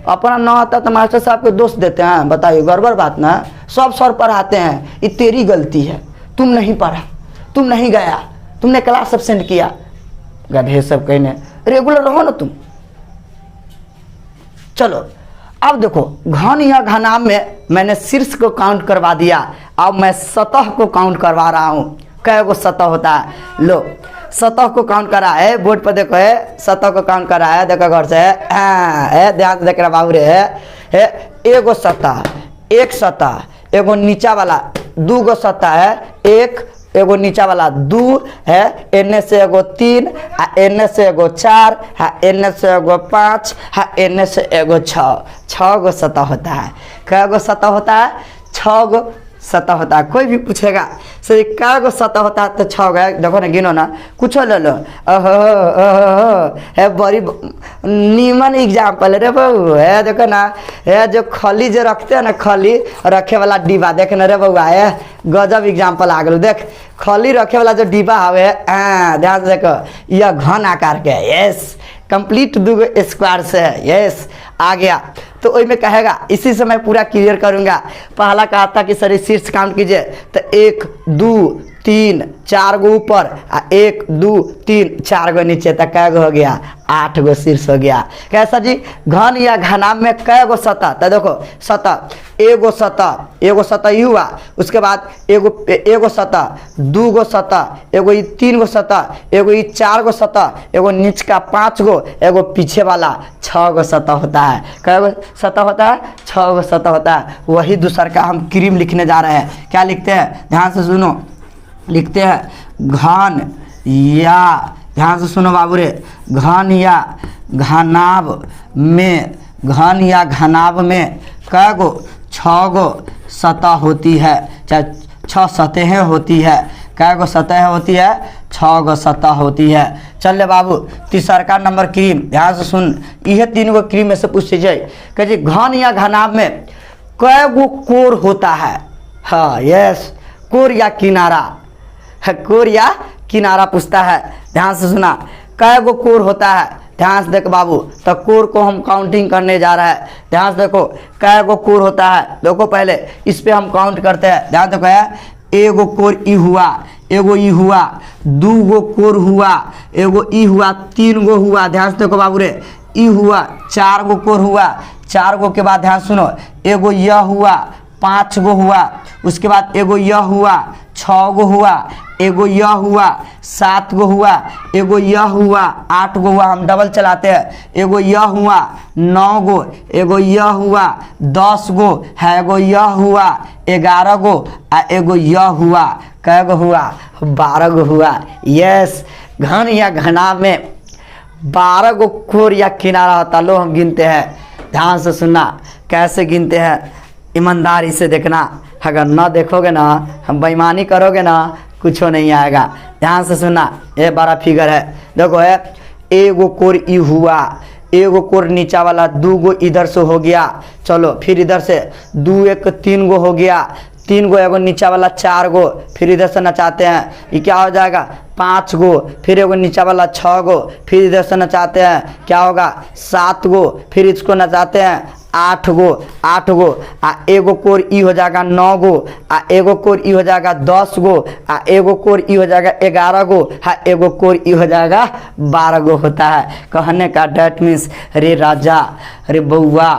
अपना ना आता तो मास्टर साहब को दोष देते हैं। बताइए गड़बड़ बात ना। सब सर पढ़ाते हैं, ये तेरी गलती है, तुम नहीं पढ़ा, तुम नहीं गया, तुमने क्लास एब्सेंट किया। गधे सब कहने, रेगुलर रहो ना तुम। चलो अब देखो घन या घनाभ में मैंने शीर्ष को काउंट करवा दिया। अब मैं सतह को काउंट करवा रहा हूँ। कै गो सतह होता है? लो सतह को काउंट करा है, बोर्ड पर देखो है, सतह को काउंट करा है। देखो घर से है, ध्यान से देख रहा बाबू रे। है एगो सतह, एक सतह, एगो नीचा वाला, 2 गो सतह है, एक एगो नीचा वाला 2 है, एने से एगो 3, एने से एगो 4, एने से एगो 5, एने से एगो 6 गो सतह होता है। कै गो सतह होता है? 6 गो सतह होता है। कोई भी पूछेगा सर कै गो सतह होता है तो 6 गो। देखो ना गिनो ना, कुछ ले लो। है बड़ी नीमन एग्जाम्पल रे बहू है। देखो ना है जो खली जो रखते हैं ना, खली रखे वाला डिब्बा, देख ना रे बउआ है, गजब एग्जाम्पल आ गया। देख खली रखे वाला जो डिब्बा हवे, ध्यान से देखो, यह घन आकार के है। यस, कंप्लीट 2 गो स्क्वायर से है। यस आ गया। तो वही में कहेगा, इसी से मैं पूरा क्लियर करूंगा। पहला कहा था कि सर शीर्ष काउंट कीजिए, तो 1 2 3 4 गो ऊपर, 1 2 3 4 गो नीचे, तक कै गो हो गया? 8 गो शीर्ष हो गया। कैसा जी घन या घनाभ में कै गो सतह? तो देखो सतह, एगो सतह ही हुआ, उसके बाद एगो सतह, 2 गो सतह, एगो 3 गो सतह, एगो 4 गो सतह, एगो नीच का 5 गो, एगो पीछे वाला 6 गो सतह होता है। कै गो सतह होता है? 6 गो सतह होता है। वही दूसर का हम क्रीम लिखने जा रहे हैं। क्या लिखते हैं? ध्यान से सुनो, लिखते हैं घन या, ध्यान से सुनो बाबू रे, घन या घनाभ में, घन या घनाभ में कै गो? 6 गो सतह होती है, चाहे 6 सतहें होती है। कै गो सतह होती है? 6 गो सतह होती है। चल बाबू तीसरा का नंबर क्रीम, ध्यान से सुन, यह 3 गो क्रीम में से पूछ लीजिए कि घन या घनाभ में कै गो कोर होता है? हाँ यस, कोर या किनारा, कोर या किनारा पूछता है। ध्यान से सुना, कै गो कोर होता है? ध्यान से देख बाबू, तो कोर को हम काउंटिंग करने जा रहा है। ध्यान से देखो, कै गो कोर होता है? देखो पहले इस पे हम काउंट करते हैं। ध्यान देखो है, एगो कोर ई हुआ, एगो ई हुआ, दू गो कोर हुआ, एगो ई हुआ, तीन गो हुआ। ध्यान से देखो बाबू रे, ई हुआ, चार गो कोर हुआ, चार गो के बाद ध्यान सुनो, एगो यह हुआ, पाँच गो हुआ, उसके बाद एगो यह हुआ, छः गो हुआ, एगो यह हुआ, सात गो हुआ, एगो यह हुआ, आठ गो हुआ। हम डबल चलाते हैं, एगो यह हुआ, नौ गो, एगो यह हुआ, 10 गो है, एगो यह हुआ, 11 गो, आ एगो यह हुआ, कै गो हुआ? 12 गो हुआ। यस, घन या घना में 12 गो कोर या किनारा होता। लो हम गिनते हैं, ध्यान से सुनना कैसे गिनते हैं, ईमानदारी से देखना। अगर ना देखोगे ना, हम बेईमानी करोगे ना, कुछ नहीं आएगा। ध्यान से सुनना, ये 12 फिगर है। देखो है, एगो कोर ई हुआ, एगो कोर नीचा वाला, दू गो इधर से हो गया। चलो फिर इधर से 2 1 3 गो हो गया, 3 गो, एगो नीचा वाला 4 गो, फिर इधर से नचाते हैं, ये क्या हो जाएगा? 5 गो, फिर एगो नीचा वाला 6 गो, फिर इधर से नचाते हैं, क्या होगा? 7 गो, फिर इसको नचाते हैं, 8 गो, 8 गो, आ एगो कोर ई हो जाएगा 9 गो, आ एगो कोर ई हो जाएगा 10 गो, आ एगो कोर ई हो जाएगा 11 गो, हाँ एगो कोर ई हो जाएगा 12 गो होता है। कहने का डेट मीन्स, रे राजा, रे बउआ,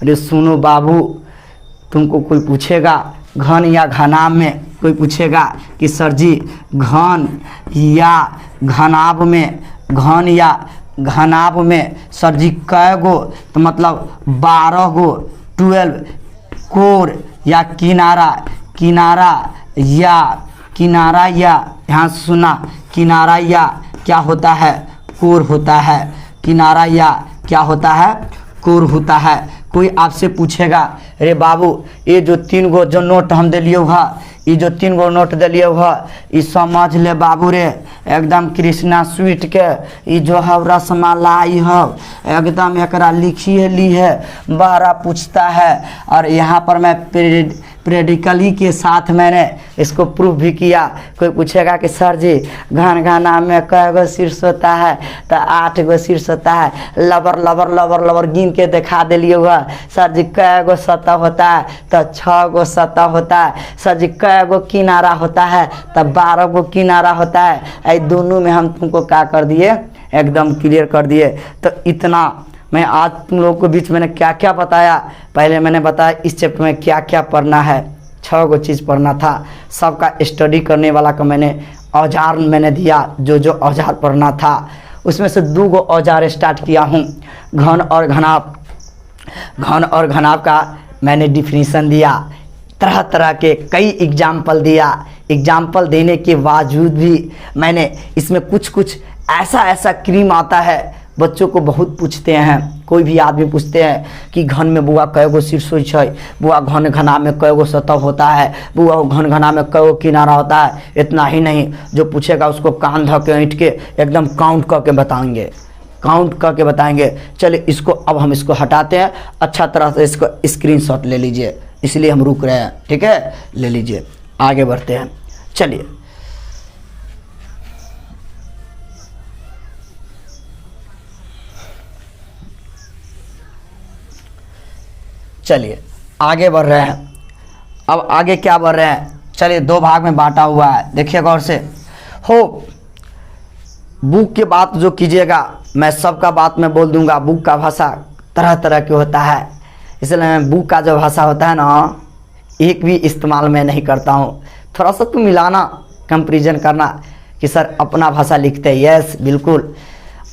रे सुनो बाबू, तुमको कोई पूछेगा घन या घनाभ में, कोई पूछेगा कि सर जी घन या घनाभ में, घन या घनाभ में सर जी कै गो? तो मतलब 12 गो, 12 कोर या किनारा, किनारा या ध्यान से सुना, किनारा या क्या होता है? कोर होता है। किनारा या क्या होता है? कोर होता है। कोई आपसे पूछेगा, अरे बाबू ये जो 3 गो जो नोट हम दिलिए हुआ, ये जो 3 गो नोट दिलिए हुआ, ये समझ ले बाबू रे, एकदम कृष्णा स्वीट के ये जो है रसमलाई है, एकदम एकरा लिखी है ली है, बारा पूछता है। और यहाँ पर मैं प्रेडिकली के साथ मैंने इसको प्रूफ भी किया। कोई पूछेगा कि सर जी घन घना में कै गो शीर्ष होता है? तो 8 गो शीर्ष होता है। लबर लबर लबर लबर गिन के दिखा दिलिए हुआ। सर जी कै गो सतह होता है? तो 6 गो सतह होता है। सर जी कै गो किनारा होता है? तो 12 गो किनारा होता है। ऐ दोनों में हम तुमको क्या कर दिए, एकदम क्लियर कर दिए। तो इतना मैं आज तुम लोगों के बीच मैंने क्या क्या बताया, पहले मैंने बताया इस चैप्टर में क्या क्या पढ़ना है, 6 गो चीज़ पढ़ना था। सबका स्टडी करने वाला का मैंने औजार मैंने दिया, जो जो औजार पढ़ना था उसमें से 2 गो औजार स्टार्ट किया हूँ। घन और घनाभ, घन और घनाभ का मैंने डिफिनीसन दिया, तरह तरह के कई एग्जाम्पल दिया। एग्जाम्पल देने के बावजूद भी मैंने इसमें कुछ ऐसा क्रीम आता है, बच्चों को बहुत पूछते हैं, कोई भी आदमी पूछते हैं कि घन में बुआ कै गो शीर्ष होई छै, बुआ घन घना में कै गो सतह होता है, बुआ घन घना में कै गो किनारा होता है। इतना ही नहीं, जो पूछेगा उसको कान धो के ऐंठ के एकदम काउंट करके बताएंगे, काउंट करके बताएंगे। चलिए इसको अब हम इसको हटाते हैं, अच्छा तरह से इसको स्क्रीनशॉट ले लीजिए, इसलिए हम रुक रहे हैं, ठीक है? ले लीजिए, आगे बढ़ते हैं। चलिए चलिए आगे बढ़ रहे हैं। अब आगे क्या बढ़ रहे हैं, चलिए 2 भाग में बांटा हुआ है, देखिए गौर से। हो बुक की बात जो कीजिएगा, मैं सबका बात में बोल दूंगा। बुक का भाषा तरह तरह के होता है, इसलिए मैं बुक का जो भाषा होता है ना, एक भी इस्तेमाल मैं नहीं करता हूँ। थोड़ा सा तुम मिलाना, कंपेरिजन करना कि सर अपना भाषा लिखते हैं। यस बिल्कुल।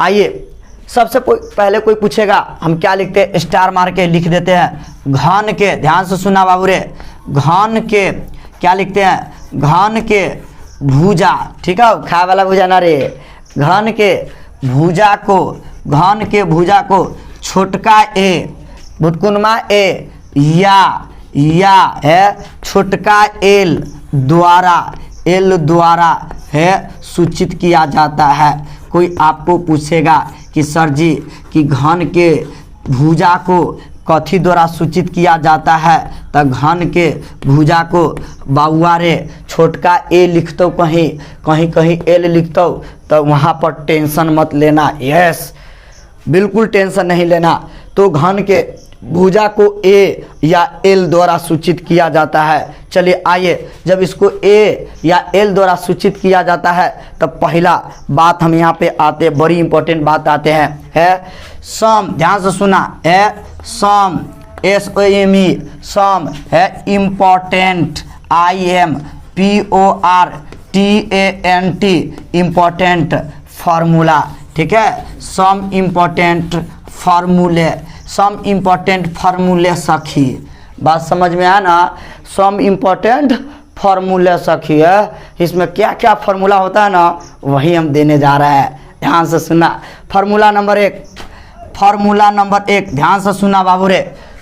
आइए सबसे पहले कोई पूछेगा हम क्या लिखते हैं, स्टार मार के लिख देते हैं घन के। ध्यान से सुना बाबू रे, घन के क्या लिखते हैं? घन के भुजा, ठीक है? खाए वाला भुजा ना रे, घन के भुजा को, घन के भुजा को छोटका ए, भुटकुनमा ए या है छोटका एल द्वारा है सूचित किया जाता है। कोई आपको पूछेगा कि सर जी कि घन के भुजा को कथी द्वारा सूचित किया जाता है, तो घन के भुजा को बाबुआ रे छोटका ए लिखतो, कहीं कहीं कहीं एल लिखतो, तो वहाँ पर टेंशन मत लेना। यस, बिल्कुल टेंशन नहीं लेना। तो घन के भुजा को ए या एल द्वारा सूचित किया जाता है। चलिए आइए, जब इसको ए या एल द्वारा सूचित किया जाता है तब पहला बात हम यहाँ पे आते, बड़ी इंपॉर्टेंट बात आते हैं, है सम। ध्यान से सुना, है सम, SOME, सम है इम्पोर्टेंट, IMPORTANT, इम्पोर्टेंट फार्मूला। ठीक है, सम इम्पोर्टेंट फार्मूले, सम इम्पोर्टेंट फार्मूले सखी। बात समझ में आया ना, सम इम्पोर्टेंट फार्मूले सखी है। इसमें क्या क्या फार्मूला होता है ना, वही हम देने जा रहे हैं। ध्यान से सुना, फार्मूला नंबर 1, फार्मूला नंबर 1, ध्यान से सुना बाबू रे।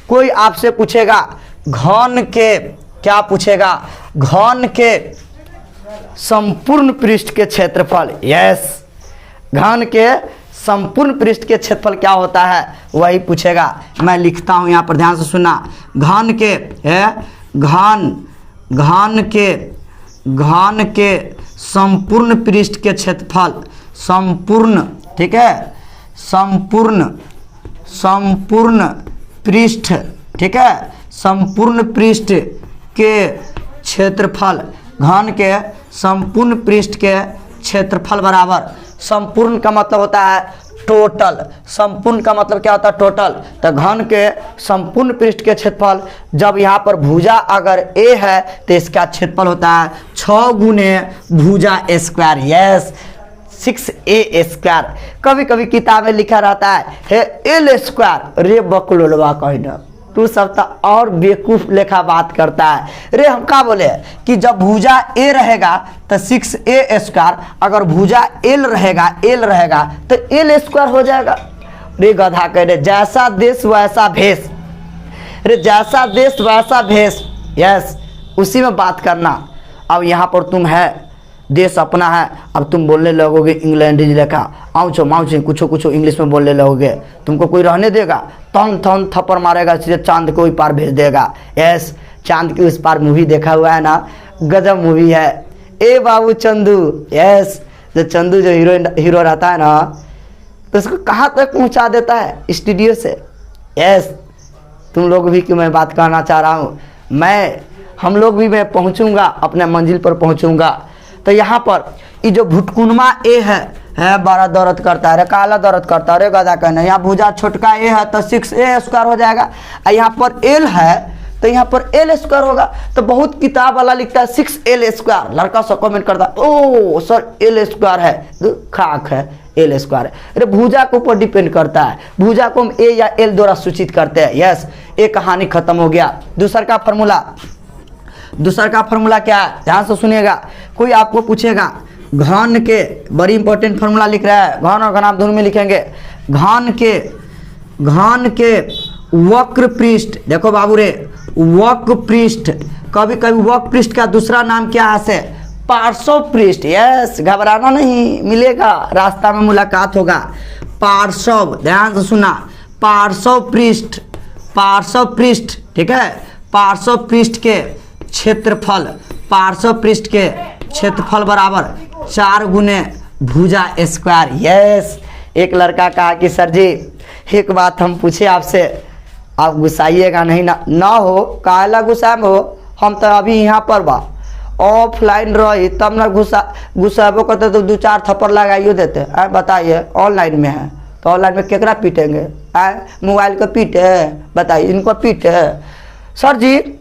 कोई आपसे पूछेगा घन के, क्या पूछेगा, घन के संपूर्ण पृष्ठ के क्षेत्रफल। यस, घन के संपूर्ण पृष्ठ के क्षेत्रफल क्या होता है, वही पूछेगा। मैं लिखता हूं यहाँ पर, ध्यान से सुना। घन के है, घन के संपूर्ण पृष्ठ के क्षेत्रफल, संपूर्ण, ठीक है, संपूर्ण पृष्ठ, ठीक है, संपूर्ण पृष्ठ के क्षेत्रफल, घन के संपूर्ण पृष्ठ के क्षेत्रफल बराबर, संपूर्ण का मतलब होता है टोटल, संपूर्ण का मतलब क्या होता है, टोटल। तो घन के संपूर्ण पृष्ठ के क्षेत्रफल, जब यहाँ पर भुजा अगर ए है तो इसका क्षेत्रफल होता है 6 गुने भुजा स्क्वायर। Yes, 6a square. कभी कभी किताब में लिखा रहता है एल स्क्वायर। रे बकलोलवा कहना, तू सब और बेवकूफ लेखा बात करता है। रे हम क्या बोले कि जब भुजा ए रहेगा तो 6a स्क्वायर, अगर भुजा एल रहेगा तो एल स्क्वायर हो जाएगा। रे गधा कह रहे, जैसा देश वैसा भेष। रे जैसा देश वैसा भेष। यस, उसी में बात करना। अब यहाँ पर तुम है, देश अपना है, अब तुम बोलने लगोगे इंग्लैंड लेखा, आउचो माउचो कुछ इंग्लिश में बोलने लगोगे, तुमको कोई रहने देगा? तन थन थप्पड़ मारेगा, सीधे चांद को पार भेज देगा। यस, चांद के उस पार मूवी देखा हुआ है ना, गजब मूवी है। ए बाबू चंदू। यस, जो चंदू जो हीरो रहता है ना, तो उसको कहाँ तक पहुँचा देता है, स्टूडियो से। यस, तुम लोग भी कि मैं बात करना चाह रहा हूँ, हम लोग भी मैं पहुँचूँगा, अपने मंजिल पर पहुँचूँगा। तो यहाँ पर ये जो भुटकुनमा ए है बड़ा दर्द करता है, काला दर्द करता है। रे गदा कहना, यहाँ भुजा छोटका ए है तो 6a स्क्वायर हो जाएगा, और यहाँ पर एल है तो यहाँ पर एल स्क्वायर होगा। तो बहुत किताब वाला लिखता है 6l स्क्वायर, लड़का सब कमेंट करता है, ओ सर एल स्क्वायर है, खाक है, एल स्क्वायर है। अरे भुजा के ऊपर डिपेंड करता है, भुजा को हम ए या एल द्वारा सूचित करते हैं। यस, ये कहानी खत्म हो गया। दूसरा का फॉर्मूला क्या है, ध्यान से सुनिएगा। कोई आपको पूछेगा घन के, बड़ी इंपॉर्टेंट फॉर्मूला लिख रहा है, घन और घन आप दोनों में लिखेंगे। घन के वक्र पृष्ठ, देखो बाबू रे, वक्र पृष्ठ, कभी कभी वक्र पृष्ठ का दूसरा नाम क्या है, पार्श्व पृष्ठ। यस, घबराना नहीं, मिलेगा, रास्ता में मुलाकात होगा। पार्श्व, ध्यान से सुना, पार्श्व पृष्ठ, ठीक है, पार्श्व पृष्ठ के क्षेत्रफल, पार्श्व पृष्ठ के क्षेत्रफल बराबर 4 गुने भुजा स्क्वायर। यस, एक लड़का कहा कि सर जी एक बात हम पूछे आपसे, आप गुस्साइएगा नहीं ना हो, काला गुस्सा में हो, हम तो अभी यहाँ पर बा, ऑफलाइन रही तब ना गुस्साबो करते तो 2-4 थप्पड़ लगाइयो देते। बताइए, ऑनलाइन में है तो ऑनलाइन में केकरा पीटेंगे, मोबाइल को पीटे, बताइए इनको पीटे। सर जी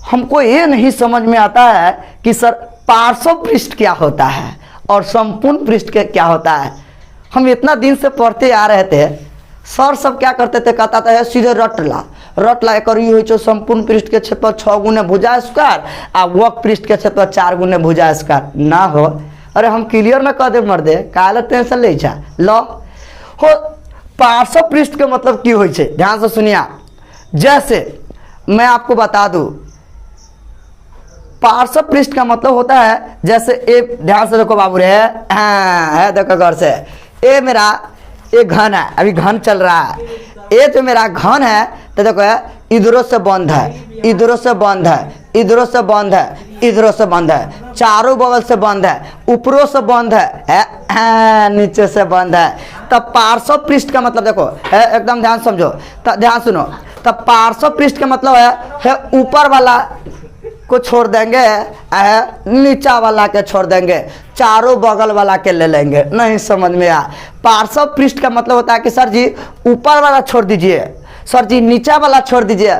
हमको ये नहीं समझ में आता है कि सर पार्श्व पृष्ठ क्या होता है और संपूर्ण पृष्ठ क्या होता है। हम इतना दिन से पढ़ते आ रहे थे, सर सब क्या करते थे, कहता था सीधे रटला एक हो, संपूर्ण पृष्ठ के क्षेत्रफल 6 गुने भुजा स्क्वायर और वक्र पृष्ठ के क्षेत्रफल 4 गुने भुजा स्क्वायर ना हो। अरे हम क्लियर में कह दे मर्दे, काहे टेंशन ले जा लो हो। पार्श्व पृष्ठ के मतलब की हो, ध्यान से सुनिया। जैसे मैं आपको बता दूं, पार्श्व पृष्ठ का मतलब होता है जैसे ए, ध्यान से देखो बाबू रे, है देखो घर से, ए मेरा एक घन है, अभी घन चल रहा है, ए जो मेरा घन है तो देखो है इधरों से बंद है, इधरों से बंद है, इधरों से बंद है, इधरों से बंद है, चारों बगल से बंद है, ऊपरों से बंद है, नीचे से बंद है। तब पार्श्व पृष्ठ का मतलब देखो है, एकदम ध्यान समझो, ध्यान सुनो। तब पार्श्व पृष्ठ का मतलब है ऊपर वाला को छोड़ देंगे, नीचा वाला के छोड़ देंगे, चारों बगल वाला के ले लेंगे। नहीं समझ में आया? पार्श्व पृष्ठ का मतलब होता है कि सर जी ऊपर वाला छोड़ दीजिए, सर जी नीचा वाला छोड़ दीजिए,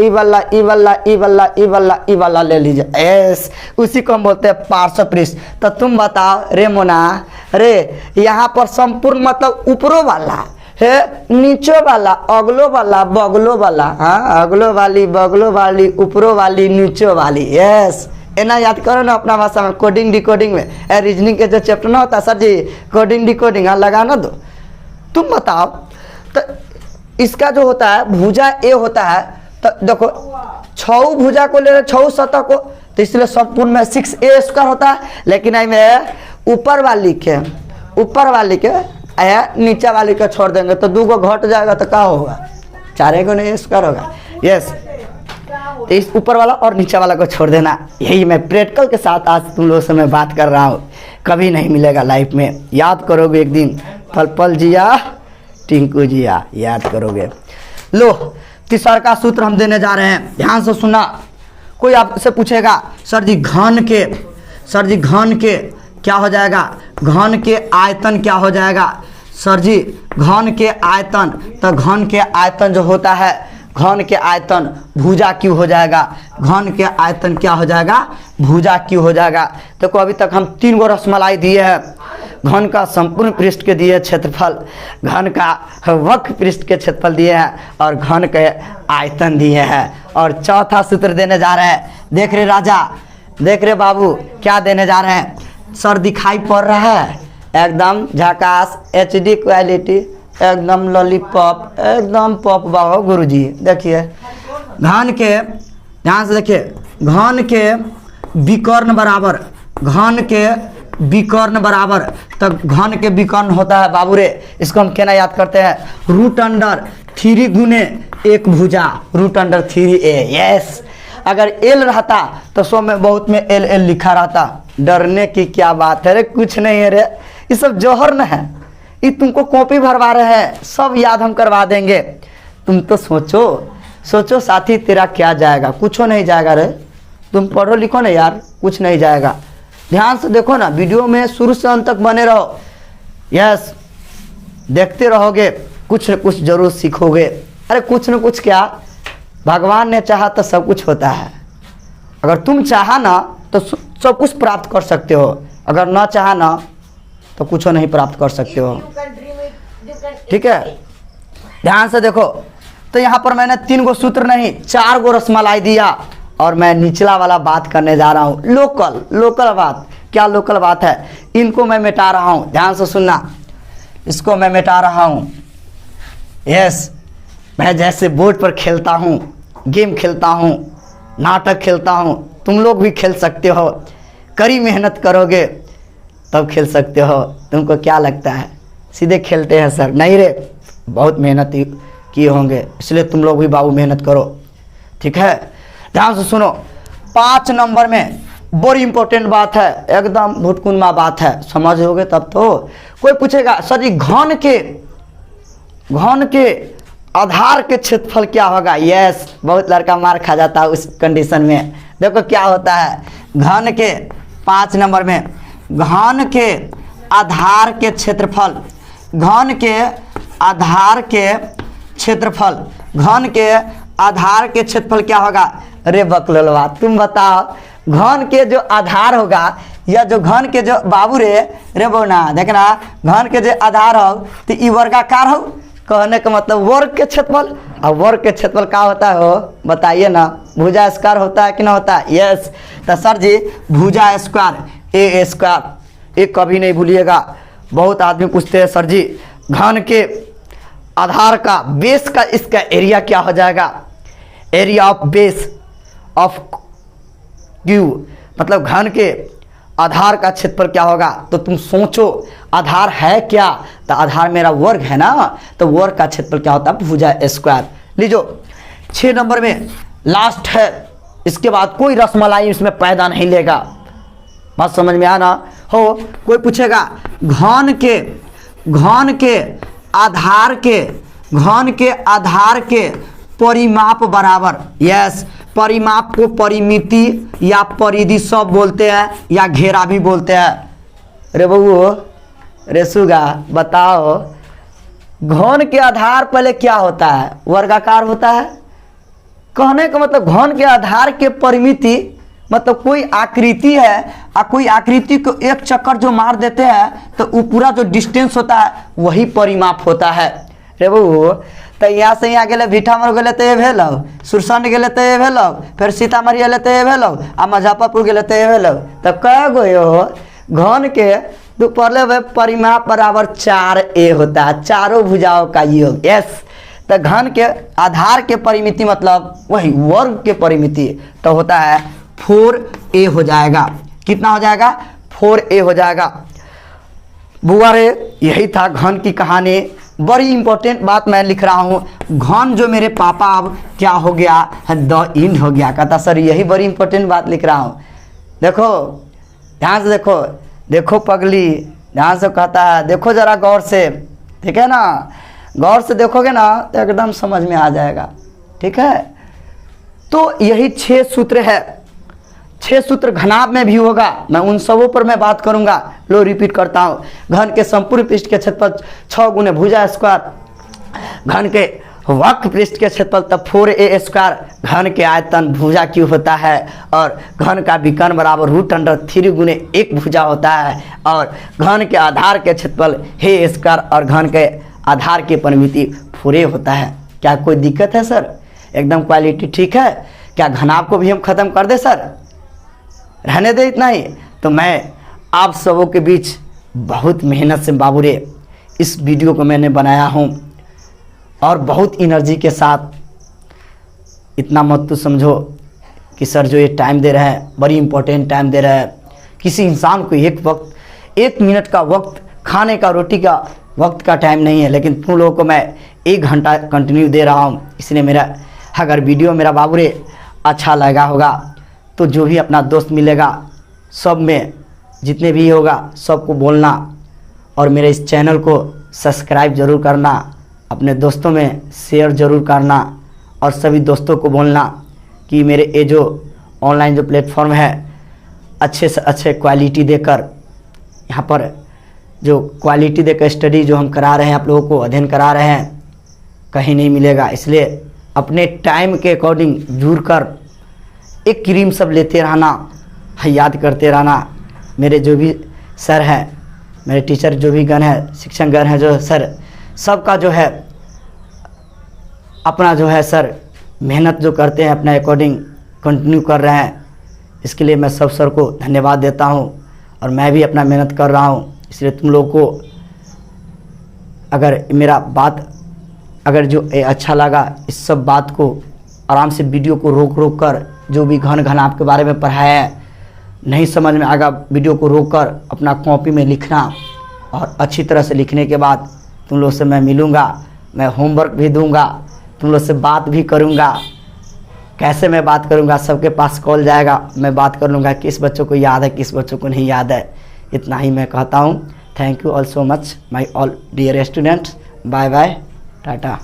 ई वाला ई वाला ई वाला ई वाला ई वाला ले लीजिए, यस, उसी को हम बोलते हैं पार्श्व पृष्ठ। तो तुम बताओ रे मोना, रे यहाँ पर संपूर्ण मतलब ऊपरों वाला है, नीचो वाला, अगलो वाला, बगलो वाला, हाँ, अगलो वाली, बगलो वाली, ऊपरो वाली, नीचो वाली, यस। एना याद करो ना अपना भाषा में, कोडिंग डिकोडिंग में, रीजनिंग के जो चैप्टर ना होता सर जी, कोडिंग डिकोडिंग, हाँ लगा ना दो। तुम बताओ तो इसका जो होता है भुजा ए होता है, तो देखो छऊ भुजा को ले रहे, छऊ सतह को, तो इसलिए संपूर्ण में 6a² होता है। लेकिन आई में ऊपर वाली के नीचा वाली का छोड़ देंगे तो 2 को घट जाएगा तो क्या होगा, 4 को नहीं स्क्वायर होगा, यस। तो इस ऊपर वाला और नीचा वाला को छोड़ देना। यही मैं प्रैक्टिकल के साथ आज तुम लोगों से मैं बात कर रहा हूँ, कभी नहीं मिलेगा लाइफ में, याद करोगे एक दिन, पल पल जिया टिंकू जिया, याद करोगे। लो तीसरा का सूत्र हम देने जा रहे हैं, ध्यान से सुना। कोई आपसे पूछेगा सर जी घन के क्या हो जाएगा, घन के आयतन क्या हो जाएगा, सर जी घन के आयतन, तो घन के आयतन जो होता है, घन के आयतन भुजा क्यों हो जाएगा, घन के आयतन क्या हो जाएगा, भुजा क्यों हो जाएगा। तो अभी तक हम 3 गो रसमलाई दिए हैं, घन का संपूर्ण पृष्ठ के दिए क्षेत्रफल, घन का वक्र पृष्ठ के क्षेत्रफल दिए हैं, और घन के आयतन दिए हैं। और चौथा सूत्र देने जा रहे हैं, देख रहे राजा, देख रहे बाबू, क्या देने जा रहे हैं, सर दिखाई पड़ रहा है, एकदम झकास, HD क्वालिटी, एकदम लॉलीपॉप, एकदम पॉप बाबा गुरुजी। देखिए घन के, ध्यान से देखिए, घन के विकर्ण बराबर, घन के विकर्ण बराबर, तो घन के विकर्ण होता है बाबू रे, इसको हम कहना याद करते हैं, √3 गुने 1 भुजा, √3a, यस। अगर L रहता तो 100 में बहुत में LL लिखा रहता, डरने की क्या बात है रे, कुछ नहीं है रे, ये सब जौहर न है, ये तुमको कॉपी भरवा रहे हैं, सब याद हम करवा देंगे। तुम तो सोचो साथी, तेरा क्या जाएगा, कुछ नहीं जाएगा रे, तुम पढ़ो लिखो ना यार, कुछ नहीं जाएगा। ध्यान से देखो ना, वीडियो में शुरू से अंत तक बने रहो, यस, देखते रहोगे, कुछ न कुछ जरूर सीखोगे। अरे कुछ न कुछ क्या, भगवान ने चाहा तो सब कुछ होता है, अगर तुम चाहा ना तो सब कुछ प्राप्त कर सकते हो, अगर ना चाहा ना तो कुछ नहीं प्राप्त कर सकते हो, ठीक है। ध्यान से देखो, तो यहाँ पर मैंने 3 गो सूत्र नहीं 4 गो रसमलाई दिया, और मैं निचला वाला बात करने जा रहा हूँ, लोकल बात। क्या लोकल बात है, इनको मैं मिटा रहा हूँ, ध्यान से सुनना, इसको मैं मिटा रहा हूँ, यस। मैं जैसे बोर्ड पर खेलता हूँ, गेम खेलता हूँ, नाटक खेलता हूँ, तुम लोग भी खेल सकते हो, कड़ी मेहनत करोगे तब खेल सकते हो। तुमको क्या लगता है सीधे खेलते हैं सर, नहीं रे, बहुत मेहनत किए होंगे, इसलिए तुम लोग भी बाबू मेहनत करो, ठीक है। ध्यान से सुनो, 5 नंबर में बड़ी इंपॉर्टेंट बात है, एकदम भुटकुनमा बात है, समझोगे तब तो। कोई पूछेगा सर जी घन के आधार के क्षेत्रफल क्या होगा, यस, बहुत लड़का मार खा जाता है उस कंडीशन में। देखो क्या होता है, घन के 5 नंबर में, घन के आधार के क्षेत्रफल, घन के आधार के क्षेत्रफल, घन के आधार के क्षेत्रफल क्या होगा, अरे बकलोलवा तुम बताओ, घन के जो आधार होगा, या जो घन के जो बाबू रे बोना, देखना घन के जो आधार हो तो ई वर्गाकार हो, कहने का मतलब वर्ग के क्षेत्रफल, और वर्ग के क्षेत्रफल क्या होता है हो बताइए ना, भुजा स्क्वायर होता है कि ना होता है, यस। तो सर जी भुजा स्क्वायर A², एक कभी नहीं भूलिएगा। बहुत आदमी पूछते हैं सर जी घन के आधार का बेस का इसका एरिया क्या हो जाएगा, area of base of Q, मतलब घन के आधार का क्षेत्रफल क्या होगा। तो तुम सोचो आधार है क्या, तो आधार मेरा वर्ग है ना, तो वर्ग का क्षेत्रफल क्या होता है, भुजा स्क्वायर। लीजो 6 नंबर में लास्ट है, इसके बाद कोई रसमलाई इसमें पैदा नहीं लेगा। बात समझ में आना हो। कोई पूछेगा घन के आधार के परिमाप बराबर। यस, परिमाप को परिमिति या परिधि सब बोलते हैं या घेरा भी बोलते हैं। अरे बबू रे सुगा बताओ, घन के आधार पहले क्या होता है? वर्गाकार होता है। कहने का मतलब घन के आधार के परिमिति मतलब कोई आकृति है और कोई आकृति को एक चक्कर जो मार देते हैं तो वो पूरा जो डिस्टेंस होता है वही परिमाप होता है। रे बबू तो यहाँ से यहाँ गए भीठामर गए तो ये भेल, सुरसंड गए तो ये भेल, फिर सीतामढ़ी गए तो ये भेल, आ मुजफ्फरपुर गए तो ये भेल। तो कै गो हो घन के तो पढ़ले हुए परिमाप बराबर 4a होता है, चारों भुजाओं का योग। यस, तो घन के आधार के परिमिति मतलब वही वर्ग के परिमिति तो होता है 4a हो जाएगा। कितना हो जाएगा? 4a हो जाएगा। बुआ रे यही था घन की कहानी। बड़ी इंपॉर्टेंट बात मैं लिख रहा हूँ। घन जो मेरे पापा अब क्या हो गया, द इंड हो गया। कहता सर यही बड़ी इंपॉर्टेंट बात लिख रहा हूँ। देखो ध्यान से देखो, देखो पगली ध्यान से कहता है, देखो जरा गौर से, ठीक है ना, गौर से देखोगे ना तो एकदम समझ में आ जाएगा। ठीक है, तो यही 6 सूत्र है। 6 सूत्र घनाभ में भी होगा, मैं उन सबों पर मैं बात करूंगा। लो रिपीट करता हूँ। घन के संपूर्ण पृष्ठ के क्षेत्रफल 6 गुने भुजा स्क्वायर, घन के वक्र पृष्ठ के क्षेत्रफल तब 4a स्क्वायर, घन के आयतन भुजा क्यूब होता है, और घन का विकर्ण बराबर √3 गुने 1 भुजा होता है, और घन के आधार के क्षेत्रफल हे स्क्वायर, और घन के आधार की परिमिति 4a होता है। क्या कोई दिक्कत है सर? एकदम क्वालिटी ठीक है। क्या घनाभ को भी हम खत्म कर दे सर? रहने दे इतना ही? तो मैं आप सबों के बीच बहुत मेहनत से बाबूरे इस वीडियो को मैंने बनाया हूँ, और बहुत एनर्जी के साथ। इतना मत तो समझो कि सर जो ये टाइम दे रहे हैं बड़ी इंपॉर्टेंट टाइम दे रहे हैं। किसी इंसान को एक मिनट का वक्त, खाने का रोटी का वक्त का टाइम नहीं है, लेकिन तुम लोगों को मैं 1 घंटा कंटिन्यू दे रहा हूँ। इसलिए मेरा अगर वीडियो मेरा बाबूरे अच्छा लगा होगा तो जो भी अपना दोस्त मिलेगा सब में जितने भी होगा सबको बोलना, और मेरे इस चैनल को सब्सक्राइब ज़रूर करना, अपने दोस्तों में शेयर ज़रूर करना, और सभी दोस्तों को बोलना कि मेरे ये जो ऑनलाइन जो प्लेटफॉर्म है अच्छे से अच्छे क्वालिटी देकर, यहाँ पर जो क्वालिटी देकर स्टडी जो हम करा रहे हैं, आप लोगों को अध्ययन करा रहे हैं, कहीं नहीं मिलेगा। इसलिए अपने टाइम के अकॉर्डिंग जुड़कर एक क्रीम सब लेते रहना, याद करते रहना। मेरे जो भी सर हैं, मेरे टीचर जो भी गण है, शिक्षक गण है जो सर, सबका जो है अपना जो है सर मेहनत जो करते हैं अपने अकॉर्डिंग कंटिन्यू कर रहे हैं। इसके लिए मैं सब सर को धन्यवाद देता हूं, और मैं भी अपना मेहनत कर रहा हूं। इसलिए तुम लोग को अगर मेरा बात अगर जो अच्छा लगा, इस सब बात को आराम से वीडियो को रोक कर जो भी घनाभ के बारे में पढ़ाया है नहीं समझ में आएगा, वीडियो को रोक कर अपना कॉपी में लिखना, और अच्छी तरह से लिखने के बाद तुम लोग से मैं मिलूँगा, मैं होमवर्क भी दूंगा, तुम लोग से बात भी करूँगा। कैसे मैं बात करूँगा? सबके पास कॉल जाएगा, मैं बात कर लूँगा किस बच्चों को याद है किस बच्चों को नहीं याद है। इतना ही मैं कहता हूँ। Thank you all so much my all dear students. Bye bye, Tata.